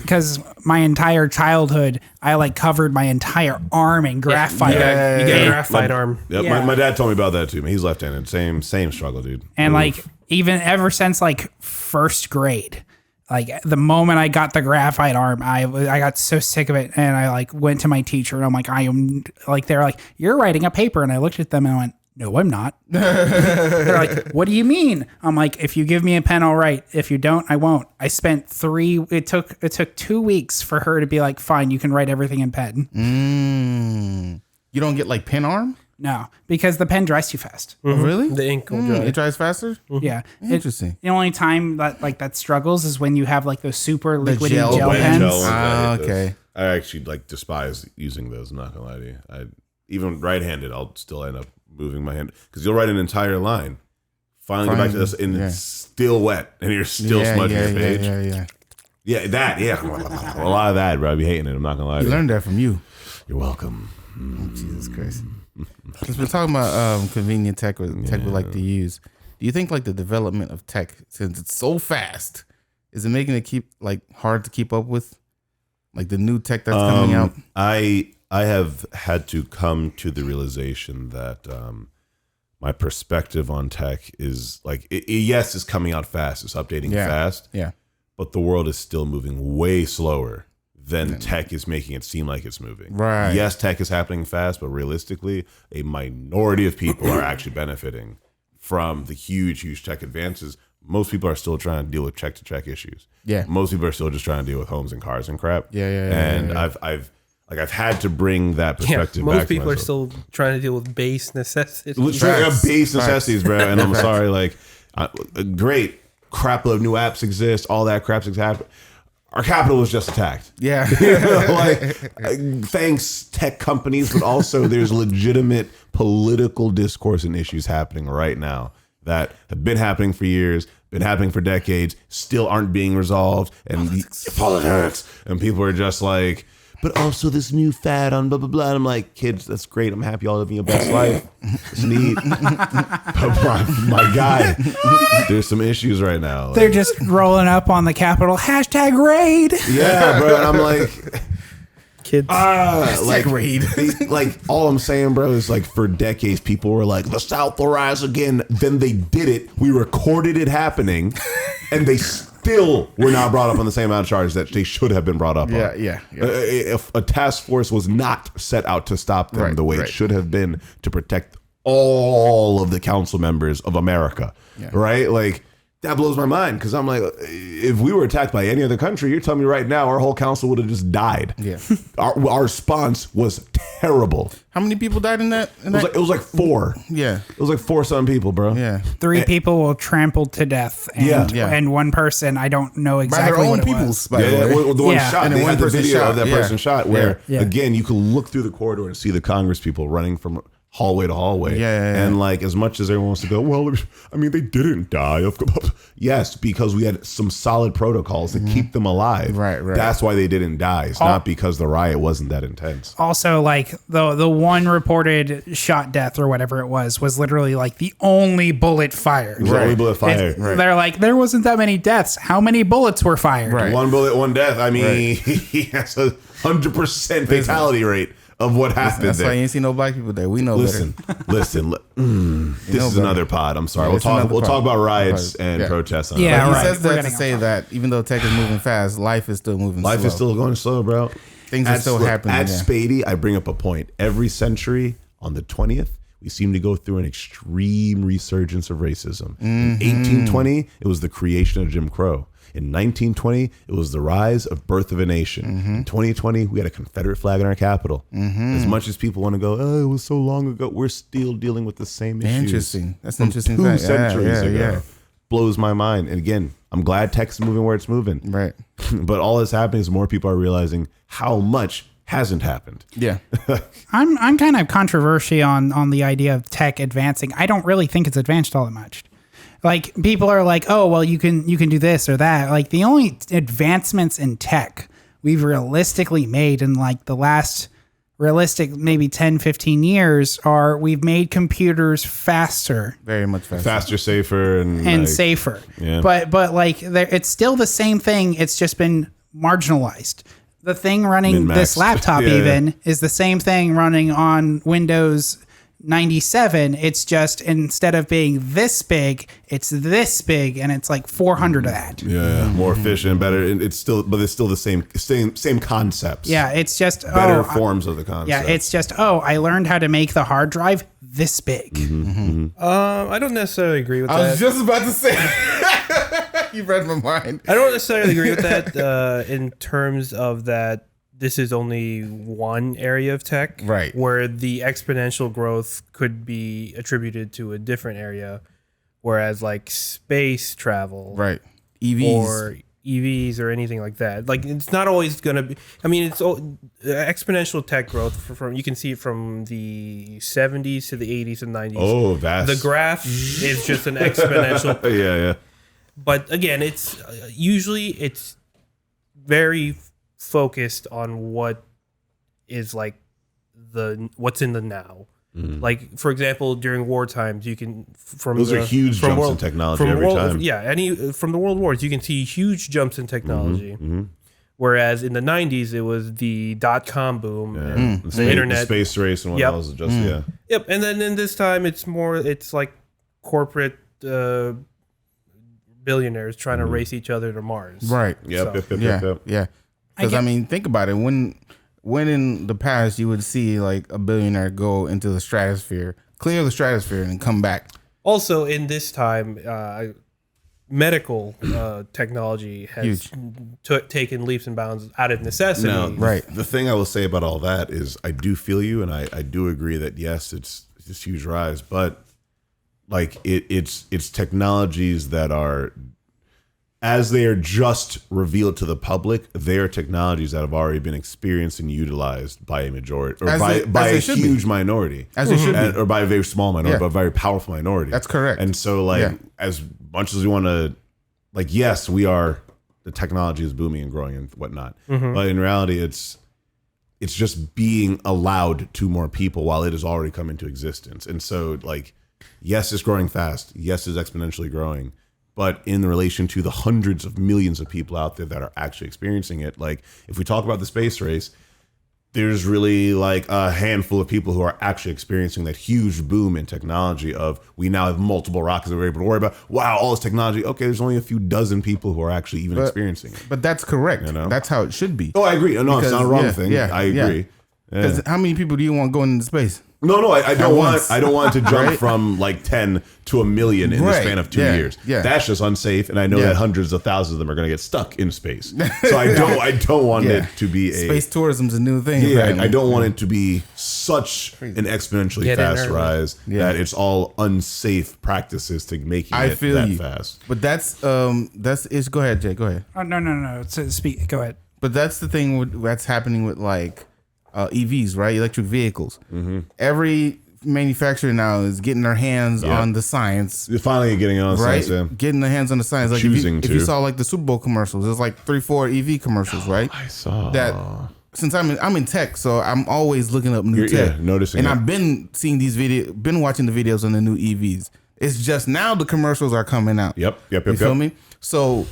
Because my entire childhood, I like covered my entire arm in graphite. You get a graphite arm. Yep, Yeah. my dad told me about that too. He's left-handed. Same struggle, dude. And Oof. like even ever since like first grade, like the moment I got the graphite arm, I got so sick of it, and I like went to my teacher and I'm like, I am like, they're like, you're writing a paper, and I looked at them and I went, no, I'm not. They're like, what do you mean? I'm like, if you give me a pen, I'll write. If you don't, I won't. I spent it took 2 weeks for her to be like, fine, you can write everything in pen. You don't get like pen arm? No, because the pen dries too fast. Oh, really? The ink will dry. It dries faster? Yeah. Interesting. The only time that struggles is when you have like those super liquidy gel gel Wet pens. ones, I hate those. Okay. I actually like despise using those. I'm not gonna lie to you. Even right-handed, I'll still end up moving my hand because you'll write an entire line, finally go back to this, and it's still wet, and you're still smudging your page. A lot of that, bro. I'd be hating it. I'm not gonna lie. You learned that from you. You're welcome. Jesus Christ. Since we're talking about convenient tech or tech we like to use, do you think like the development of tech, since it's so fast, is it making it hard to keep up with, like the new tech that's coming out? I have had to come to the realization that my perspective on tech is like, yes, it's coming out fast, it's updating fast, but the world is still moving way slower than tech is making it seem like it's moving. Right. Yes, tech is happening fast, but realistically, a minority of people are actually benefiting from the huge tech advances. Most people are still trying to deal with check-to-check issues. Yeah. Most people are still just trying to deal with homes and cars and crap. And I've had to bring that perspective back. Most people to are still trying to deal with base necessities. Base necessities, bro. And I'm sorry, like, great crap load of new apps exist. All that crap's happening. Our capital was just attacked. Yeah. Thanks, tech companies, but also there's legitimate political discourse and issues happening right now that have been happening for years, been happening for decades, still aren't being resolved. And politics. And people are just like, but also this new fad on blah, blah, blah. And I'm like, kids, that's great. I'm happy y'all living your best life. It's neat. But my guy, there's some issues right now. Like, They're just rolling up on the Capitol. #raid. yeah, bro. And I'm like, Kids. raid. Like, all I'm saying, bro, is like for decades, people were like, the South will rise again. Then they did it. We recorded it happening. And they still were not brought up on the same amount of charges that they should have been brought up on. If a task force was not set out to stop them the way it should have been to protect all of the council members of America, right? Like, that blows my mind because I'm like, if we were attacked by any other country, you're telling me right now our whole council would have just died. Yeah. Our response was terrible. How many people died in that? It was like 4. Yeah. It was like 4-some people, bro. Yeah. 3 people were trampled to death. And, and 1 person, I don't know exactly by their own what it peoples, was. by the way. The one shot. And they then had one the person video shot. of that person shot where, again, you can look through the corridor and see the Congress people running from hallway to hallway. And like, as much as everyone wants to go, well, I mean, they didn't die. Yes, because we had some solid protocols to keep them alive. Right. That's why they didn't die. It's not because the riot wasn't that intense. Also, like the one reported shot death or whatever it was literally like the only bullet fired. The only bullet fired. They're like, there wasn't that many deaths. How many bullets were fired? Right. 1 bullet, 1 death. I mean, he has a 100% fatality rate of what happened. That's why you ain't see no black people there. We know better. This is another pod. I'm sorry. Yeah, we'll talk about riots and protests. He says that to say that even though tech is moving fast, life is still moving slow. Life is still going slow, bro. Things are still happening. At Spady, I bring up a point. Every century on the 20th, we seem to go through an extreme resurgence of racism. In 1820, it was the creation of Jim Crow. In 1920, it was the rise of birth of a nation. In 2020, we had a Confederate flag in our capital. As much as people want to go, oh, it was so long ago, we're still dealing with the same issues. Interesting. That's interesting. 2 centuries ago. Blows my mind. And again, I'm glad tech's moving where it's moving. Right. But all that's happening is more people are realizing how much hasn't happened. Yeah. I'm kind of controversial on the idea of tech advancing. I don't really think it's advanced all that much. Like, people are like, oh, well, you can do this or that. Like, the only advancements in tech we've realistically made in like the last maybe 10, 15 years are we've made computers faster. Very much faster. Faster, safer, and like, safer. Yeah. But like, it's still the same thing. It's just been marginalized. The thing running this laptop is the same thing running on Windows 97. It's just, instead of being this big, it's this big, and it's like 400 of that. Yeah, more efficient, better. It's still the same concepts. Yeah, it's just better forms of the concept. Yeah, it's just I learned how to make the hard drive this big. I don't necessarily agree with that. I was just about to say. You read my mind. I don't necessarily agree with that in terms of that. This is only one area of tech, right? Where the exponential growth could be attributed to a different area, whereas like space travel, right? EVs or anything like that. Like, it's not always going to be. I mean, it's exponential tech growth from you can see it from the 70s to the 80s and 90s. Oh, vast. The graph is just an exponential. Yeah. But again, it's usually very focused on what is like what's in the now. Like, for example, during war times, you can those are huge jumps in technology every time. Yeah, from the world wars, you can see huge jumps in technology. Whereas in the 90s, it was the .com boom, and the internet, the space race, and what else? Just Yep, and then in this time, it's like corporate billionaires trying to race each other to Mars. Right. Yep. Yeah. Because I mean, think about it. When in the past you would see like a billionaire go into the stratosphere, clear the stratosphere, and come back. Also, in this time, medical technology has taken leaps and bounds out of necessity. Now, the thing I will say about all that is I do feel you, and I do agree that yes, it's this huge rise, but like it's technologies that are, as they are just revealed to the public, they are technologies that have already been experienced and utilized by a majority, or by a huge minority, as they should be, or by a very small minority, but a very powerful minority. That's correct. And so, like, as much as we want to, like, yes, the technology is booming and growing and whatnot, but in reality, it's just being allowed to more people while it has already come into existence. And so, like, yes, it's growing fast. Yes, it's exponentially growing. But in relation to the hundreds of millions of people out there that are actually experiencing it, like, if we talk about the space race, there's really like a handful of people who are actually experiencing that huge boom in technology of, we now have multiple rockets that we're able to worry about. Wow, all this technology. Okay, there's only a few dozen people who are actually even experiencing it. But that's correct. You know? That's how it should be. Oh, I agree. No, it's not a wrong thing. I agree. Because how many people do you want going into space? No, I don't want. once. I don't want to jump from like 10 to a million in the span of 2 years. Yeah. That's just unsafe, and I know that hundreds of thousands of them are going to get stuck in space. So I don't want it to be a space tourism's a new thing. Yeah, I don't want it to be such an exponentially fast rise that it's all unsafe practices to making it that fast. But that's it's. Go ahead, Jay. Go ahead. Oh no. Speak. Go ahead. But that's the thing that's happening with like EVs, right? Electric vehicles. Every manufacturer now is getting their hands on the science. You're finally getting on right? science, yeah. Getting their hands on the science. Like if you saw like the Super Bowl commercials, there's like 3-4 EV commercials, right? I saw that. Since I'm in tech, so I'm always looking up new tech. Noticing, and I've been seeing been watching the videos on the new EVs. It's just now the commercials are coming out. Yep. You feel me? So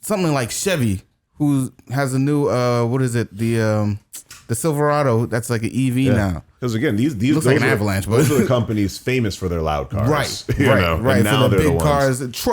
something like Chevy, who has a new what is it? The Silverado that's like an EV now. Because again, these looks like an Avalanche, but those are the companies famous for their loud cars, right. And now for the they're big cars, it's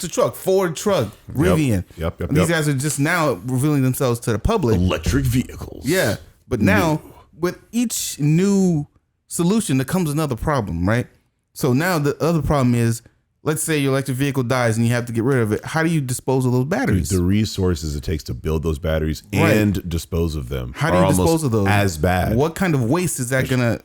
a truck, Ford truck, Rivian. Yep. These guys are just now revealing themselves to the public. Electric vehicles. Yeah, but now with each new solution, there comes another problem, right? So now the other problem is, let's say your electric vehicle dies and you have to get rid of it. How do you dispose of those batteries? The resources it takes to build those batteries and dispose of them. How do you dispose of those? As bad. What kind of waste is that gonna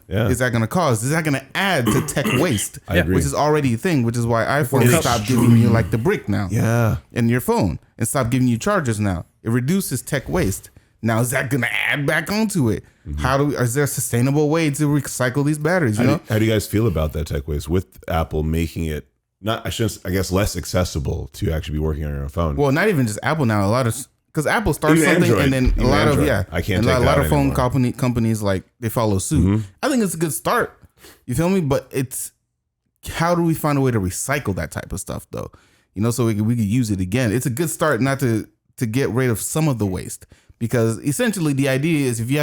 cause? Is that gonna add to tech waste? I agree. Which is already a thing. Which is why iPhone stopped giving you like the brick now. Yeah. In your phone and stop giving you chargers now. It reduces tech waste. Now is that gonna add back onto it? Is there a sustainable way to recycle these batteries? How do you guys feel about that tech waste with Apple making it? I guess less accessible to actually be working on your own phone. Well, not even just Apple now. A lot of because Apple starts even something Android, and then a lot Android. of I can't. And take a lot of phone anymore. companies like they follow suit. I think it's a good start. You feel me? But it's how do we find a way to recycle that type of stuff though? So we could use it again. It's a good start not to get rid of some of the waste because essentially the idea is if you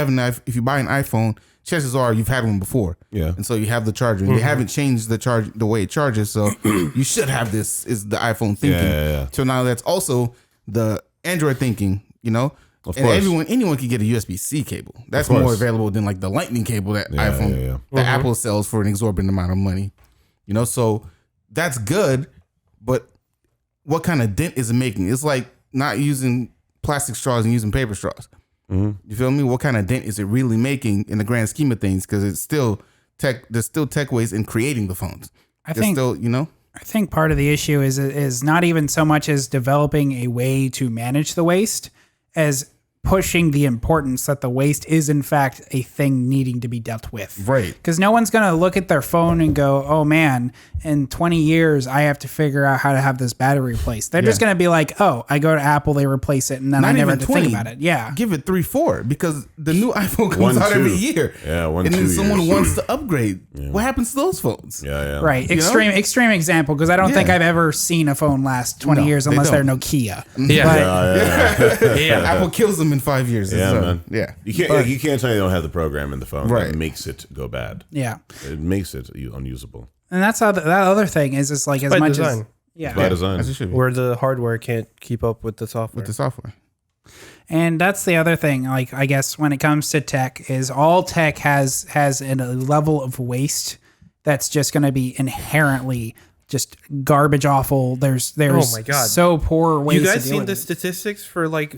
buy an iPhone, chances are you've had one before. Yeah. And so you have the charger. And they haven't changed the way it charges. So you should have this is the iPhone thinking. Yeah. So now that's also the Android thinking, Of course. Anyone can get a USB-C cable. That's more available than like the lightning cable that that Apple sells for an exorbitant amount of money. So that's good, but what kind of dent is it making? It's like not using plastic straws and using paper straws. You feel me? What kind of dent is it really making in the grand scheme of things? Because it's still tech. There's still tech waste in creating the phones. I think part of the issue is not even so much as developing a way to manage the waste as pushing the importance that the waste is in fact a thing needing to be dealt with. Right. Because no one's going to look at their phone and go, oh man, in 20 years, I have to figure out how to have this battery replaced. They're just going to be like, oh, I go to Apple, they replace it. And then I never have to think about it. Yeah. Give it 3-4 because the new iPhone comes out every year. Yeah. And then someone wants to upgrade. Yeah. What happens to those phones? Yeah. Right. Extreme example. Because I don't think I've ever seen a phone last 20 years unless they're Nokia. Yeah. Apple kills them in 5 years. Yeah, man. Yeah. You can't tell you don't have the program in the phone that makes it go bad. Yeah. It makes it unusable. And that's how that other thing is. It's like as much design. as by design, as it should be. Where the hardware can't keep up with the software. And that's the other thing. Like I guess when it comes to tech, is all tech has a level of waste that's just going to be inherently just garbage awful. There's oh my God. So poor ways. You guys to deal seen the with statistics for like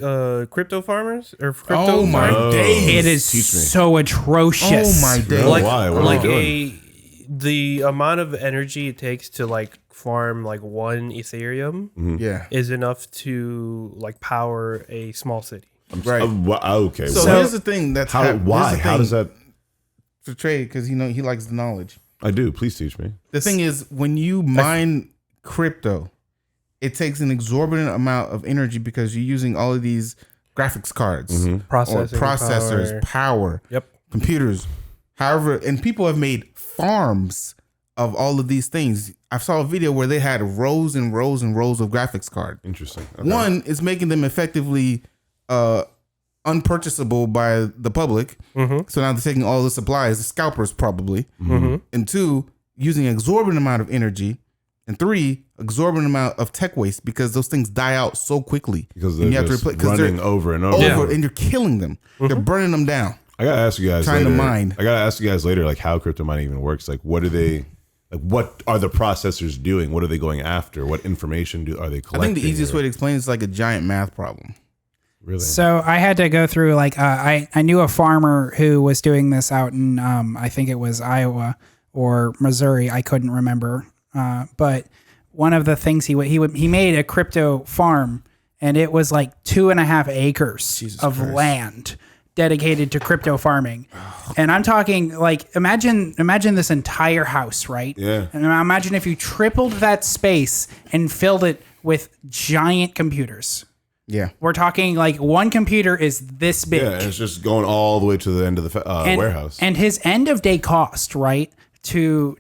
crypto farmers or crypto? Oh my days! It is so atrocious. Oh my days! Like the amount of energy it takes to like farm like one Ethereum is enough to like power a small city. Right. Okay. So here's the thing. That's why? How does that? For Trey, because he likes the knowledge. I do. Please teach me. The thing is, when you mine crypto, it takes an exorbitant amount of energy because you're using all of these graphics cards, processors, power, computers. However, and people have made farms of all of these things. I saw a video where they had rows and rows and rows of graphics cards. Interesting. Okay. One is making them effectively unpurchasable by the public. So now they're taking all the supplies, the scalpers probably. And two, using an exorbitant amount of energy. And three, exorbitant amount of tech waste because those things die out so quickly. Because they're just running over and over. And you're killing them. They're burning them down. I gotta ask you guys trying later. to mine. I gotta ask you guys later, like how crypto mining even works. Like, what do they? Like, what are the processors doing? What are they going after? What information are they collecting? I think the easiest way to explain it is like a giant math problem. Really? So I had to go through like I knew a farmer who was doing this out in I think it was Iowa or Missouri. I couldn't remember. But one of the things he made a crypto farm, and it was like 2.5 acres of land dedicated to crypto farming. And I'm talking like imagine this entire house, right? Yeah. And imagine if you tripled that space and filled it with giant computers. Yeah. We're talking like one computer is this big. Yeah, and it's just going all the way to the end of the warehouse. And his end of day cost, right, to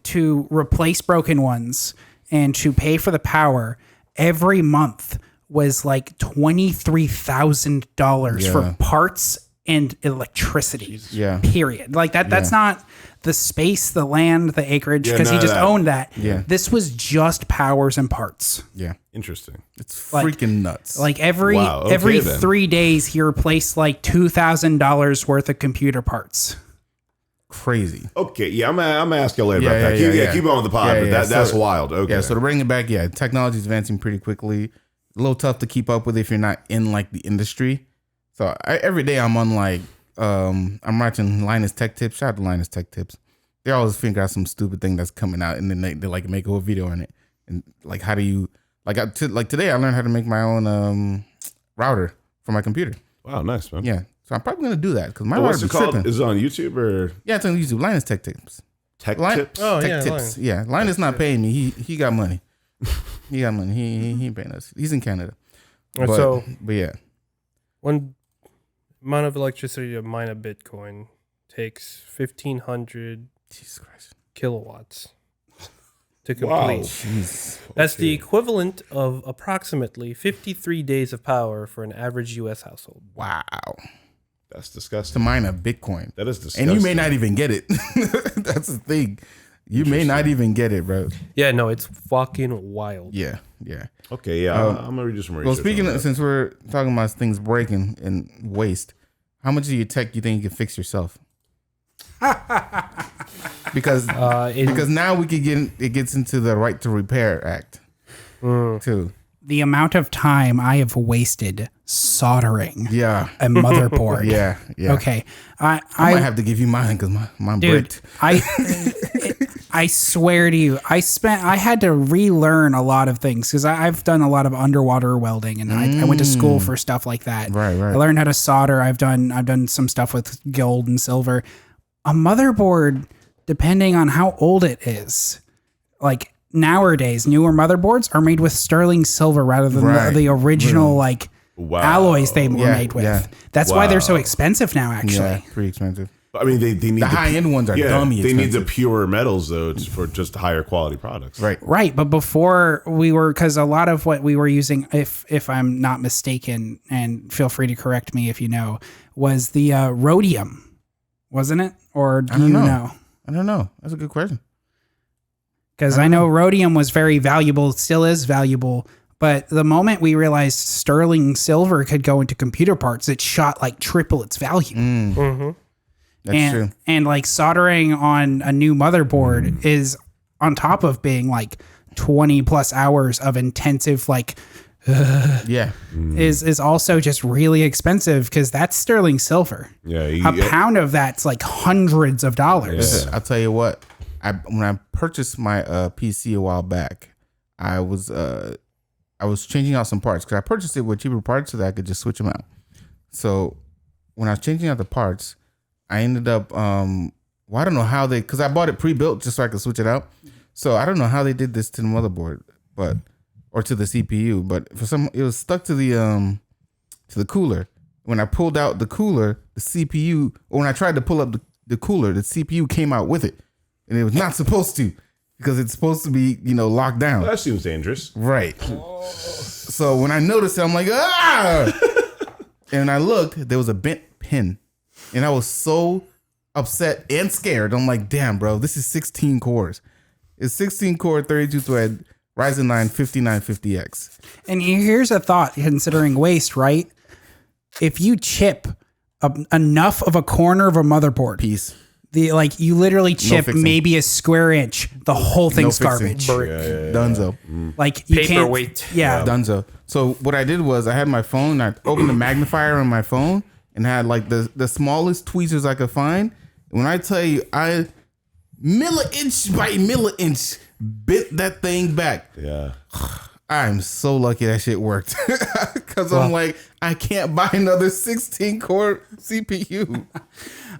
replace broken ones and to pay for the power every month was like $23,000 for parts and electricity. Yeah. Period. Like that's not the space, the land, the acreage, because he just owned that. Yeah. This was just powers and parts. Yeah. Interesting. It's freaking nuts. Like every 3 days he replaced like $2,000 worth of computer parts. Crazy. Okay, yeah, I'm gonna ask you later about that. Keep on with the pod, but that's wild. Okay. Yeah, so to bring it back, technology is advancing pretty quickly. A little tough to keep up with if you're not in like the industry. So every day I'm on like I'm watching Linus Tech Tips. Shout out to Linus Tech Tips. They always figure out some stupid thing that's coming out, and then they like make a whole video on it. And like, how do you like today I learned how to make my own router for my computer. Wow, nice, man. Yeah, so I'm probably gonna do that because my what's router's it called? tripping. Is it on YouTube or? Yeah, it's on YouTube. Linus Tech Tips. Tech Tips. Oh, Tech yeah, Tips. Linus. Yeah, Linus not paying me. He got money. He got money. He ain't paying us. He's in Canada. But yeah, one amount of electricity to mine a Bitcoin takes 1,500 Jesus Christ kilowatts to complete. Wow. Jeez. That's the equivalent of approximately 53 days of power for an average U.S. household. Wow. That's To disgusting. mine a Bitcoin. That is disgusting. And you may not even get it. That's the thing. You may not even get it, bro. Yeah, no, it's fucking wild. Yeah. Okay, yeah, I'm gonna do some research. Well, speaking on of, since we're talking about things breaking and waste, how much of your tech do you think you can fix yourself? Because now we could it gets into the Right to Repair Act too. The amount of time I have wasted soldering Yeah. a motherboard. Yeah. Okay. I might have to give you mine because mine Dude, bricked. I swear to you, I had to relearn a lot of things because I've done a lot of underwater welding and I went to school for stuff like that. Right. I learned how to solder. I've done some stuff with gold and silver. A motherboard, depending on how old it is, like nowadays, newer motherboards are made with sterling silver rather than the original like alloys they were made with. Yeah. That's why they're so expensive now, actually. Yeah, pretty expensive. I mean, they need The high end ones are dummy They need the expensive. pure metals though for just higher quality products. Right, but before we were, because a lot of what we were using, if I'm not mistaken, and feel free to correct me if you know, was the rhodium, wasn't it? Or do you know? I don't know. That's a good question. Because I know rhodium was very valuable, still is valuable, but the moment we realized sterling silver could go into computer parts, it shot like triple its value. Mm-hmm. That's true. And like soldering on a new motherboard is on top of being like 20 plus hours of intensive like is also just really expensive because that's sterling silver. Yeah, a pound of that's like hundreds of dollars. I'll tell you what. When I purchased my PC a while back, I was changing out some parts because I purchased it with cheaper parts so that I could just switch them out. So when I was changing out the parts, I ended up I don't know how because I bought it pre-built just so I could switch it out. So I don't know how they did this to the motherboard, or to the CPU, but it was stuck to the cooler. When I pulled out the cooler, the CPU, or when I tried to pull up the cooler, the CPU came out with it, and it was not supposed to because it's supposed to be locked down. Well, that seems dangerous. Right. So when I noticed it, I'm like, ah! And I looked, there was a bent pin, and I was so upset and scared. I'm like, damn, bro, this is 16 cores. It's 16 core, 32 thread, Ryzen 9 5950X. And here's a thought considering waste, right? If you chip enough of a corner of a motherboard. Piece. You literally chip fixing. maybe a square inch. The whole thing's fixing. garbage. Dunzo. Like you can't. Paperweight. Yeah. Dunzo. So what I did was I had my phone. I opened the magnifier on my phone and had like the smallest tweezers I could find. When I tell you, I milli-inch by milli-inch bit that thing back. Yeah. I'm so lucky that shit worked because I'm like, I can't buy another 16 core CPU.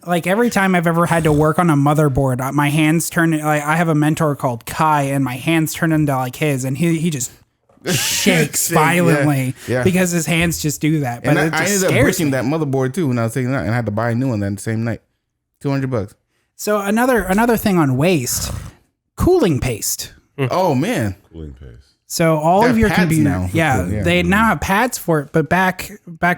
Like every time I've ever had to work on a motherboard, my hands turn. Like I have a mentor called Kai, and my hands turn into like his, and he just shakes violently because his hands just do that. But And it I just ended up scares breaking me. that motherboard too when I was taking it out, and I had to buy a new one that same night, $200. So another thing on waste, cooling paste. Oh man, Cooling paste. So all They of have your pads computer, now. yeah, Yeah. they now have pads for it. But back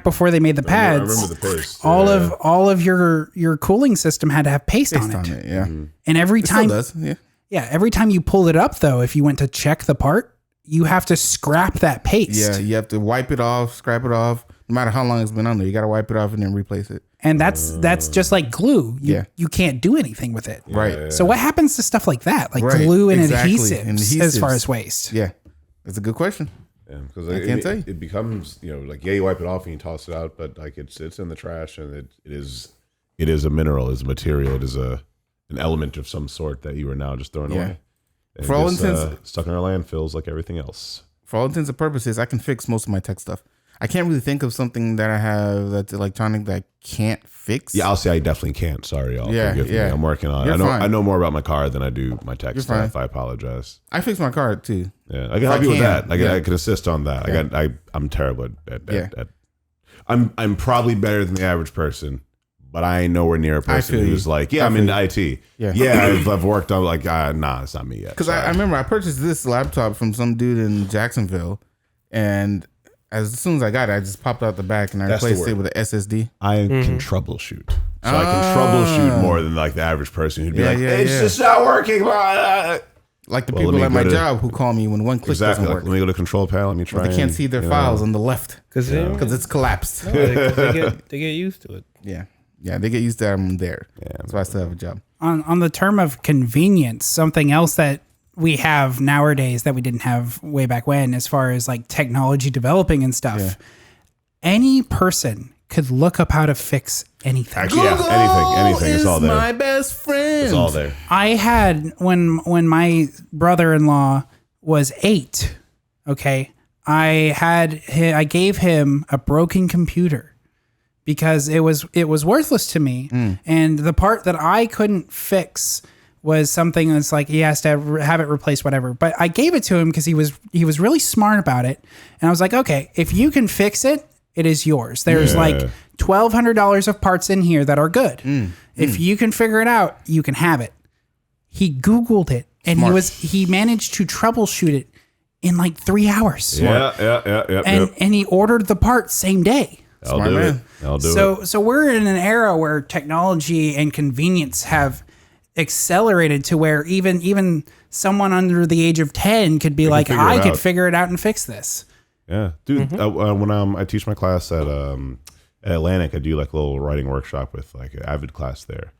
before they made the I pads, remember the paste. all of your cooling system had to have paste on based it. on it, yeah. And every It still time, does, yeah. every time you pulled it up, though, if you went to check the part, you have to scrap that paste. Yeah, you have to wipe it off, scrap it off. No matter how long it's been on there, you got to wipe it off and then replace it. And that's just like glue. Yeah. You can't do anything with it. Right. So what happens to stuff like that, like Right, glue and exactly, adhesives, as far adhesives. as waste? Yeah, that's a good question. Yeah, because I can't tell you. it becomes, like, you wipe it off and you toss it out, but like it's in the trash, and it is a mineral, is a material, it is an element of some sort that you are now just throwing away. And For all just, intents- stuck in our landfills like everything else. For all intents and purposes, I can fix most of my tech stuff. I can't really think of something that I have that's electronic that I can't fix. Yeah, I'll say I definitely can't. Sorry, y'all. Yeah, Forgive me. yeah. I'm working on it. You're fine. I know more about my car than I do my tech You're stuff. fine. I apologize. I fix my car too. Yeah, I can help you with that. Yeah. I can assist on that. Yeah. I'm terrible at Yeah. I'm probably better than the average person, but I ain't nowhere near a person feel who's you. like, yeah, I I'm feel into IT. Yeah. I've worked on like, nah, it's not me yet. Because I remember I purchased this laptop from some dude in Jacksonville, and as soon as I got it, I just popped out the back and I That's the replaced word. it with an SSD. I can troubleshoot. So I can troubleshoot more than like the average person who'd be like, Yeah, it's just not working. Like the Well, let people me at my go to- job who call me when one click Exactly. doesn't Like, work. let me go to control panel. Let me try. They can't see their files on the left Because because it's collapsed. they get used to it. Yeah. They get used to that I'm there. That's why I still have a job. On the term of convenience, something else that we have nowadays that we didn't have way back when, as far as like technology developing and stuff. Yeah. Any person could look up how to fix anything. Actually, anything. It's all there. My best friend. It's all there. I had when my brother-in-law was 8. Okay, I gave him a broken computer because it was worthless to me, and the part that I couldn't fix was something that's like he has to have it replaced, whatever. But I gave it to him because he was really smart about it, and I was like, okay, if you can fix it, it is yours. There's like $1,200 of parts in here that are good. If you can figure it out, you can have it. He Googled it, and he managed to troubleshoot it in like 3 hours. Yeah. And he ordered the part same day. I'll do it. I'll do it. So we're in an era where technology and convenience have accelerated to where even someone under the age of 10 could be like, figure it I could out. figure it out and fix this. Yeah, dude. When I teach my class at Atlantic, I do like a little writing workshop with like an Avid class there,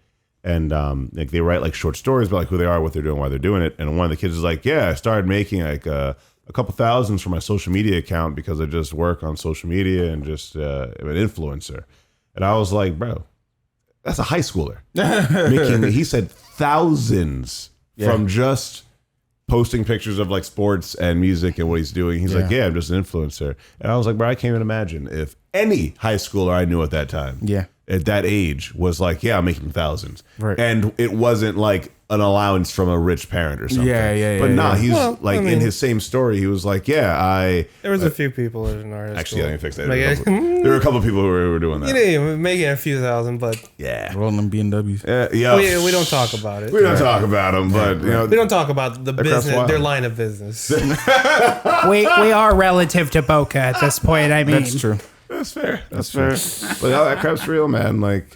and like they write like short stories about like who they are, what they're doing, why they're doing it. And one of the kids is like, "Yeah, I started making like a couple thousands for my social media account because I just work on social media and just I'm an influencer." And I was like, "Bro, that's a high schooler making." He said thousands from just posting pictures of like sports and music and what he's doing. He's like, yeah, I'm just an influencer. And I was like, bro, I can't even imagine if any high schooler I knew at that time, at that age, was like, yeah, I'm making thousands. Right. And it wasn't like an allowance from a rich parent or something. But nah, he's like in his same story, he was like, yeah, There was a few people in our actually, school. let me fix that. Like, There were a couple of people who were doing that. you didn't even make it a few thousand, but Yeah. Rolling them BMWs. we don't talk about it. We don't talk about them, but you know, We don't talk about the Across business, wild. their line of business. We are relative to Boca at this point. I mean, That's true. that's fair. That's fair. But all that crap's real, man. Like,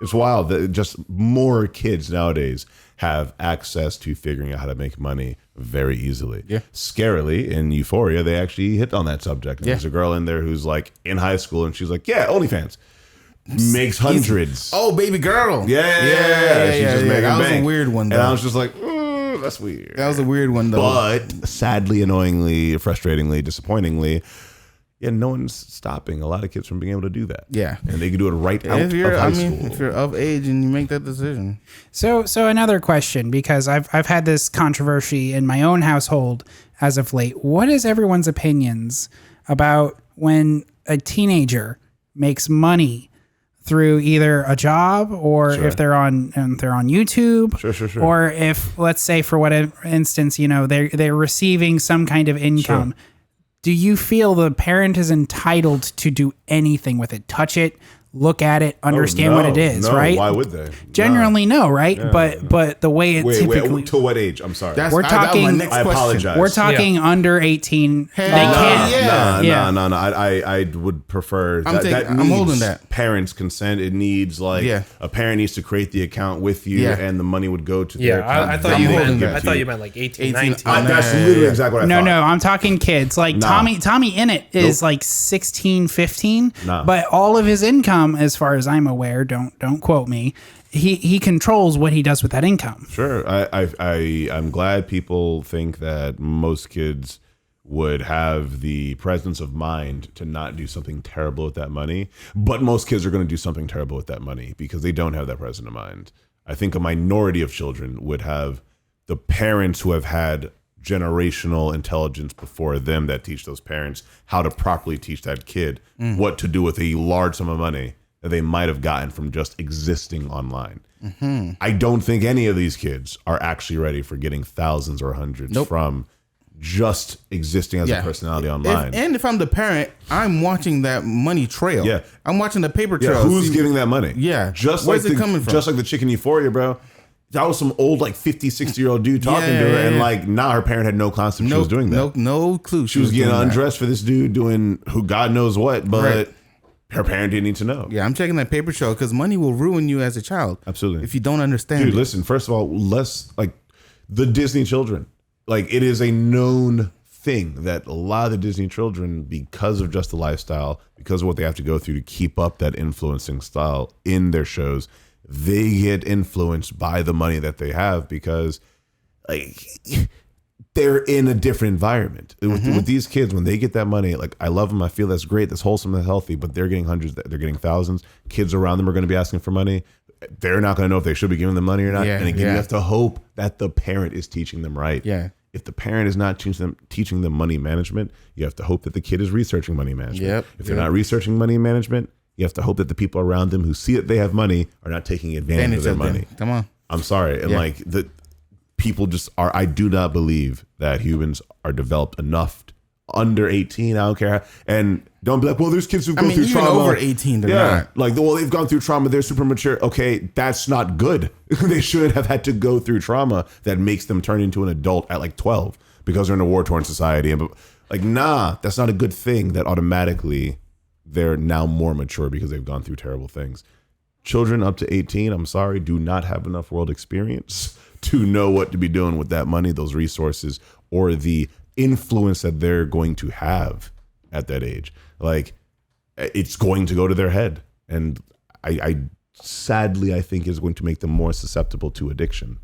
it's wild that just more kids nowadays have access to figuring out how to make money very easily. Yeah. Scarily, in Euphoria, they actually hit on that subject. Yeah. There's a girl in there who's like in high school, and she's like, yeah, OnlyFans. makes hundreds. Oh, baby girl. Yeah. She's just making That was bank. a weird one, though. And I was just like, that's weird. That was a weird one, though. But sadly, annoyingly, frustratingly, disappointingly, no one's stopping a lot of kids from being able to do that. Yeah. And they can do it right out of high school. If you're of age and you make that decision. So another question, because I've had this controversy in my own household as of late. What is everyone's opinions about when a teenager makes money through either a job or if they're on YouTube, Sure. or if, let's say, for whatever instance, they're receiving some kind of income. Sure. Do you feel the parent is entitled to do anything with it? Touch it, look at it, understand what it is, right? Why would they? Generally, no, right? Yeah, but the way it typically... Wait, to what age? I'm sorry. We're talking... I apologize. We're talking under 18. They can't. No. I would prefer... I'm holding that. Parents' consent. It needs a parent needs to create the account with you and the money would go to their account. I thought you meant like 18, 19. That's literally exactly what I thought. No, I'm talking kids. Like Tommy Innit is like 16, 15, but all of his income, as far as I'm aware, don't quote me, he controls what he does with that income. Sure. I'm glad people think that most kids would have the presence of mind to not do something terrible with that money, but most kids are going to do something terrible with that money because they don't have that presence of mind. I think a minority of children would have the parents who have had generational intelligence before them that teach those parents how to properly teach that kid what to do with a large sum of money that they might have gotten from just existing online. I don't think any of these kids are actually ready for getting thousands or hundreds from just existing as a personality online. If I'm the parent, I'm watching that money trail. Yeah. I'm watching the paper trail. Who's giving that money? Yeah. Where's it coming from? Just like the chick in Euphoria, bro. That was some old 50, 60-year-old dude talking to her, and her parent had no concept she was doing that. No clue. She was getting undressed for this dude doing who God knows what, but her parent didn't need to know. Yeah, I'm checking that paper trail because money will ruin you as a child. Absolutely. If you don't understand. Dude, listen, first of all, the Disney children. It is a known thing that a lot of the Disney children, because of just the lifestyle, because of what they have to go through to keep up that influencing style in their shows, they get influenced by the money that they have because they're in a different environment. With these kids, when they get that money, I love them. I feel that's great. That's wholesome. That's healthy. But they're getting hundreds. They're getting thousands. Kids around them are going to be asking for money. They're not going to know if they should be giving them money or not. And again, you have to hope that the parent is teaching them right. Yeah. If the parent is not teaching them money management, you have to hope that the kid is researching money management. If they're not researching money management, you have to hope that the people around them who see that they have money are not taking advantage of their money. Come on. I'm sorry. And the people just are, I do not believe that humans are developed enough under 18. I don't care. And don't be like, well, there's kids who go through trauma. Over 18, they're not. They've gone through trauma. They're super mature. Okay, that's not good. They shouldn't have had to go through trauma that makes them turn into an adult at 12 because they're in a war-torn society. And that's not a good thing that automatically they're now more mature because they've gone through terrible things. Children up to 18, I'm sorry, do not have enough world experience to know what to be doing with that money, those resources, or the influence that they're going to have at that age. It's going to go to their head. And I sadly, I think is going to make them more susceptible to addiction.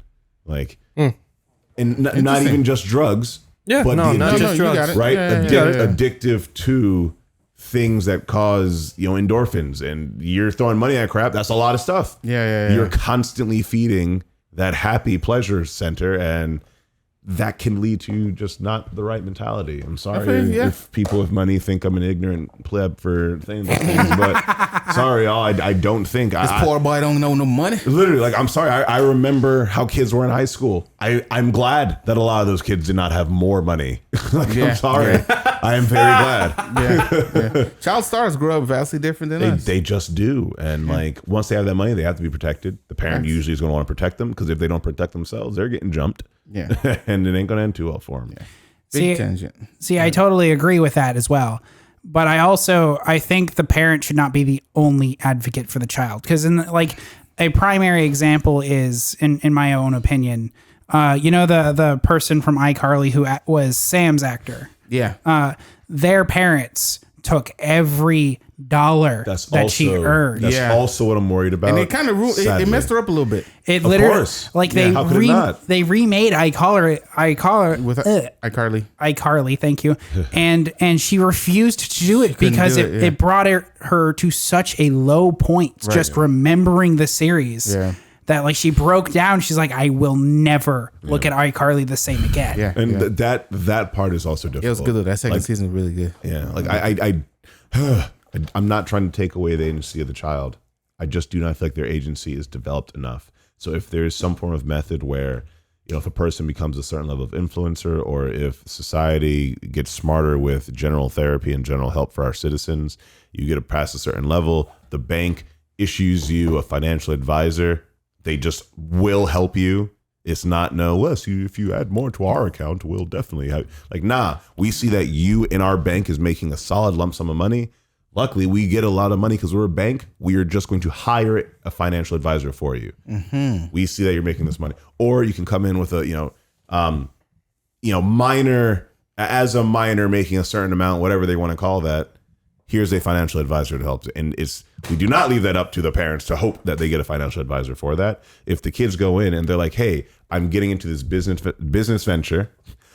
And not even just drugs. Yeah, but not just drugs. Right? Addictive to things that cause endorphins, and you're throwing money at crap. That's a lot of stuff. You're constantly feeding that happy pleasure center, and that can lead to just not the right mentality. I'm sorry if people with money think I'm an ignorant pleb for saying those things, but sorry, I don't think this poor boy don't know no money. Literally, I'm sorry. I remember how kids were in high school. I'm glad that a lot of those kids did not have more money. I'm sorry. I am very glad. Child stars grow up vastly different than us. They just do. And once they have that money, they have to be protected. The parent usually is going to want to protect them because if they don't protect themselves, they're getting jumped. Yeah. And it ain't going to end too well for them. Yeah. Big tangent. See, I totally agree with that as well. But I think the parent should not be the only advocate for the child. Because a primary example is, in my own opinion, the person from iCarly who was Sam's actor. Yeah. Their parents took every dollar that she earned. That's also what I'm worried about. And it kind of it messed her up a little bit. It literally, like they remade with iCarly. iCarly, thank you. and she refused to do it because it brought her to such a low point. Just remembering the series. Yeah. That like she broke down. She's like, I will never look at iCarly the same again. Yeah, and that part is also difficult. It was good though. That second season was really good. Yeah, like I'm not trying to take away the agency of the child. I just do not feel like their agency is developed enough. So if there is some form of method where, if a person becomes a certain level of influencer, or if society gets smarter with general therapy and general help for our citizens, you get past a certain level, the bank issues you a financial advisor. They just will help you. It's not if you add more to our account, we'll definitely have we see that you in our bank is making a solid lump sum of money. Luckily, we get a lot of money because we're a bank. We are just going to hire a financial advisor for you. Mm-hmm. We see that you're making this money, or you can come in with a minor making a certain amount, whatever they want to call that. Here's a financial advisor to help. And we do not leave that up to the parents to hope that they get a financial advisor for that. If the kids go in and they're like, hey, I'm getting into this business venture.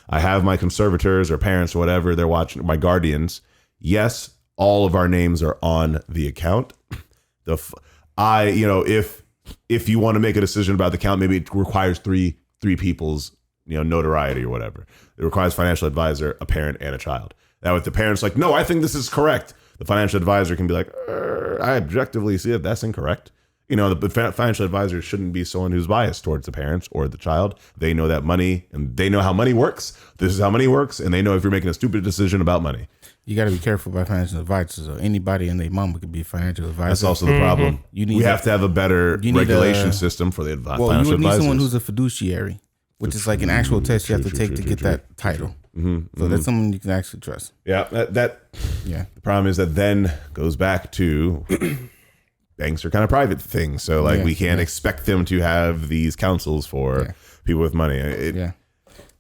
I have my conservators or parents or whatever. They're watching, my guardians. Yes, all of our names are on the account. If you want to make a decision about the account, maybe it requires three people's notoriety or whatever. It requires financial advisor, a parent, and a child. Now, if the parent's like, no, I think this is correct, the financial advisor can be like, I objectively see that that's incorrect. The financial advisor shouldn't be someone who's biased towards the parents or the child. They know that money, and they know how money works. This is how money works, and they know if you're making a stupid decision about money. You got to be careful about financial advisors. So anybody and their mama could be a financial advisor. That's also the problem. We have to have a better regulation system for the financial advisors. You would need someone who's a fiduciary, which is like an actual test you have to take to get that title. So that's someone you can actually trust. Yeah, the problem is that then goes back to banks are kind of private things, so we can't expect them to have these councils for people with money.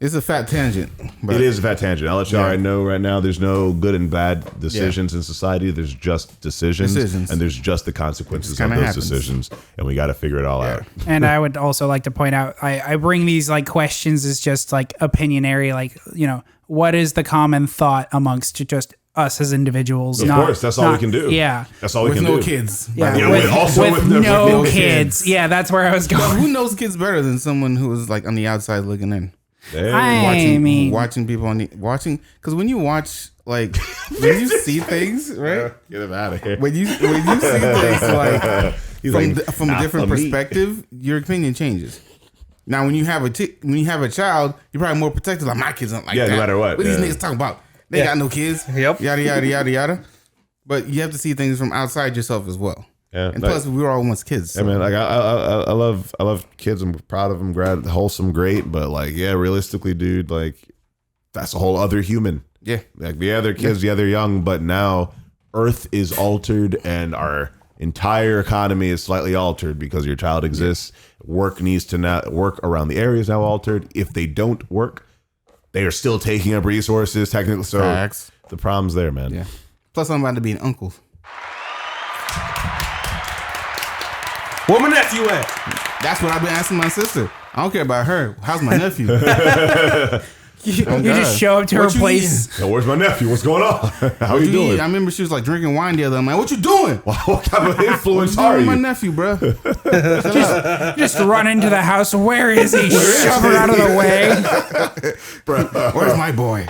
It's a fat tangent. But it is a fat tangent. I'll let you all know right now. There's no good and bad decisions in society. There's just decisions, and there's just the consequences of those decisions, and we got to figure it all out. And I would also like to point out, I bring these questions as just opinionary, what is the common thought amongst just us as individuals? Of course, that's all we can do. Yeah, that's all we can do. With no kids. Yeah, with no kids. Yeah, that's where I was going. But who knows kids better than someone who is on the outside looking in? Watching people because when you watch when you see things, right? Get them out of here. When you see things from a different perspective, your opinion changes. Now, when you have a child, you're probably more protective. Like, my kids aren't like that. No matter what. What these niggas talking about? They got no kids. Yep. Yada yada yada yada. But you have to see things from outside yourself as well. Yeah, and plus, we were all once kids. So. I mean, I love kids. I'm proud of them. Wholesome, great. But realistically, dude, that's a whole other human. Yeah, they're kids. Yeah, they're young. But now, Earth is altered, and our entire economy is slightly altered because your child exists. Work needs to work around the area is now altered. If they don't work, they are still taking up resources. Technically, so the problem's there, man. Yeah. Plus, I'm about to be an uncle. Where my nephew at? That's what I've been asking my sister. I don't care about her. How's my nephew? You just show up to her place. Yo, where's my nephew? What's going on? How you doing? I remember she was drinking wine the other day. I'm like, what you doing? What kind of influence are you? My nephew, bro. just run into the house. Where is he? Shove her out of the way. Bro, where's my boy?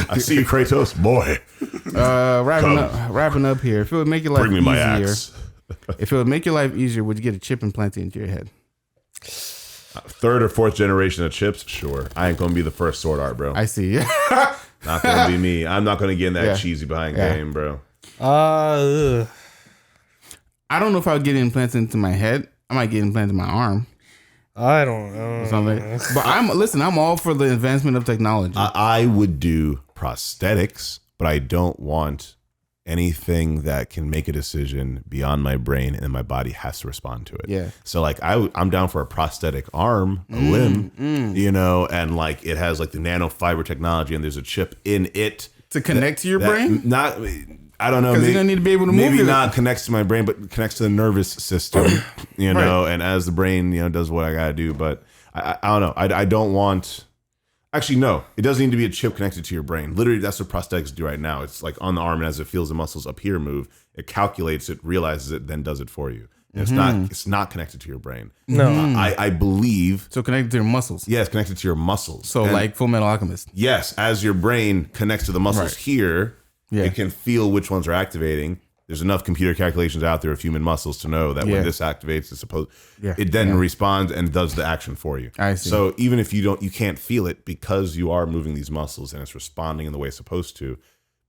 I see you, Kratos. Boy. Wrapping up here. If it would make your life Bring me my axe. If it would make your life easier, would you get a chip implanted into your head? Third or fourth generation of chips, sure. I ain't gonna be the first sword art, bro. I see. Not gonna be me. I'm not gonna get in that cheesy behind game, bro. I don't know if I would get implanted into my head. I might get implanted in my arm. I don't know. Something. But I'm all for the advancement of technology. I would do prosthetics, but I don't want anything that can make a decision beyond my brain and my body has to respond to it. Yeah. So I'm down for a prosthetic arm, a limb, and it has the nanofiber technology and there's a chip in it to connect to your brain. Not. I don't know. Because you're gonna need to be able to move. Maybe not connects to my brain, but connects to the nervous system. You know, and as the brain, does what I gotta do. But I don't know. I don't want. Actually, no. It doesn't need to be a chip connected to your brain. Literally, that's what prosthetics do right now. It's like on the arm, and as it feels the muscles up here move, it calculates it, realizes it, then does it for you. And it's not connected to your brain. No, I believe. So connected to your muscles. Yeah, it's connected to your muscles. So like Full Metal Alchemist. Yes, as your brain connects to the muscles here. Yeah. It can feel which ones are activating. There's enough computer calculations out there of human muscles to know that when this activates, it then responds and does the action for you. I see. So even if you can't feel it because you are moving these muscles and it's responding in the way it's supposed to,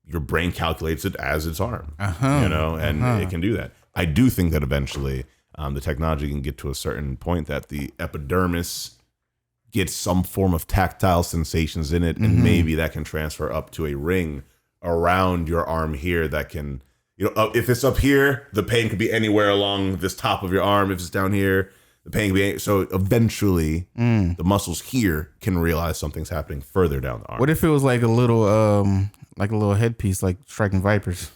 your brain calculates it as its arm. And it can do that. I do think that eventually the technology can get to a certain point that the epidermis gets some form of tactile sensations in it, and maybe that can transfer up to a ring around your arm here that can, if it's up here, the pain could be anywhere along this top of your arm. If it's down here, the pain could be. So eventually, the muscles here can realize something's happening further down the arm. What if it was like a little headpiece, like striking vipers?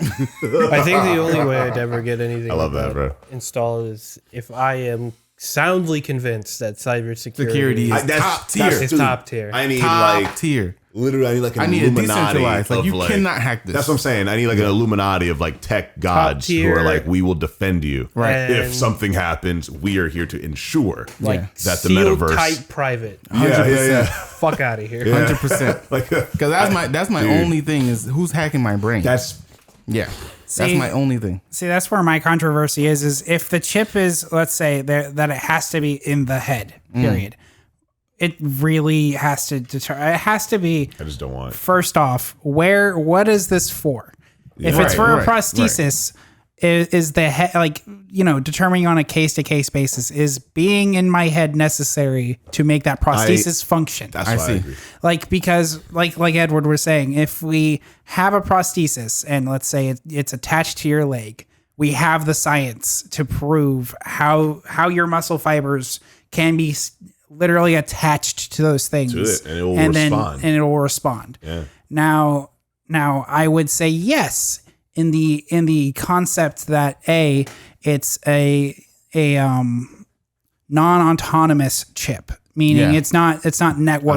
I think the only way I'd ever get anything I love that, bro. installed is if I am soundly convinced that cybersecurity is top tier. Is top tier. I need top tier. Literally, I need an Illuminati. Decentralized. Like you cannot hack this. That's what I'm saying. I need like an Illuminati of like tech gods who are like, we will defend you. Right. If something happens, we are here to ensure that the metaverse tight private. 100%. Fuck out of here. 100%. Because that's my only thing is who's hacking my brain. That's my only thing. See, that's where my controversy is if the chip is, let's say, that it has to be in the head, period. It really has to it has to be. I just don't want it. First off, what is this for? If it's for a prosthesis, is the head, determining on a case-to-case basis, is being in my head necessary to make that prosthesis function? That's why I agree. Because Edward was saying, if we have a prosthesis and let's say it's attached to your leg, we have the science to prove how your muscle fibers can be literally attached to those things, and it will respond. And it will respond. Yeah. Now I would say yes in the concept that it's a non-autonomous chip, meaning it's not networked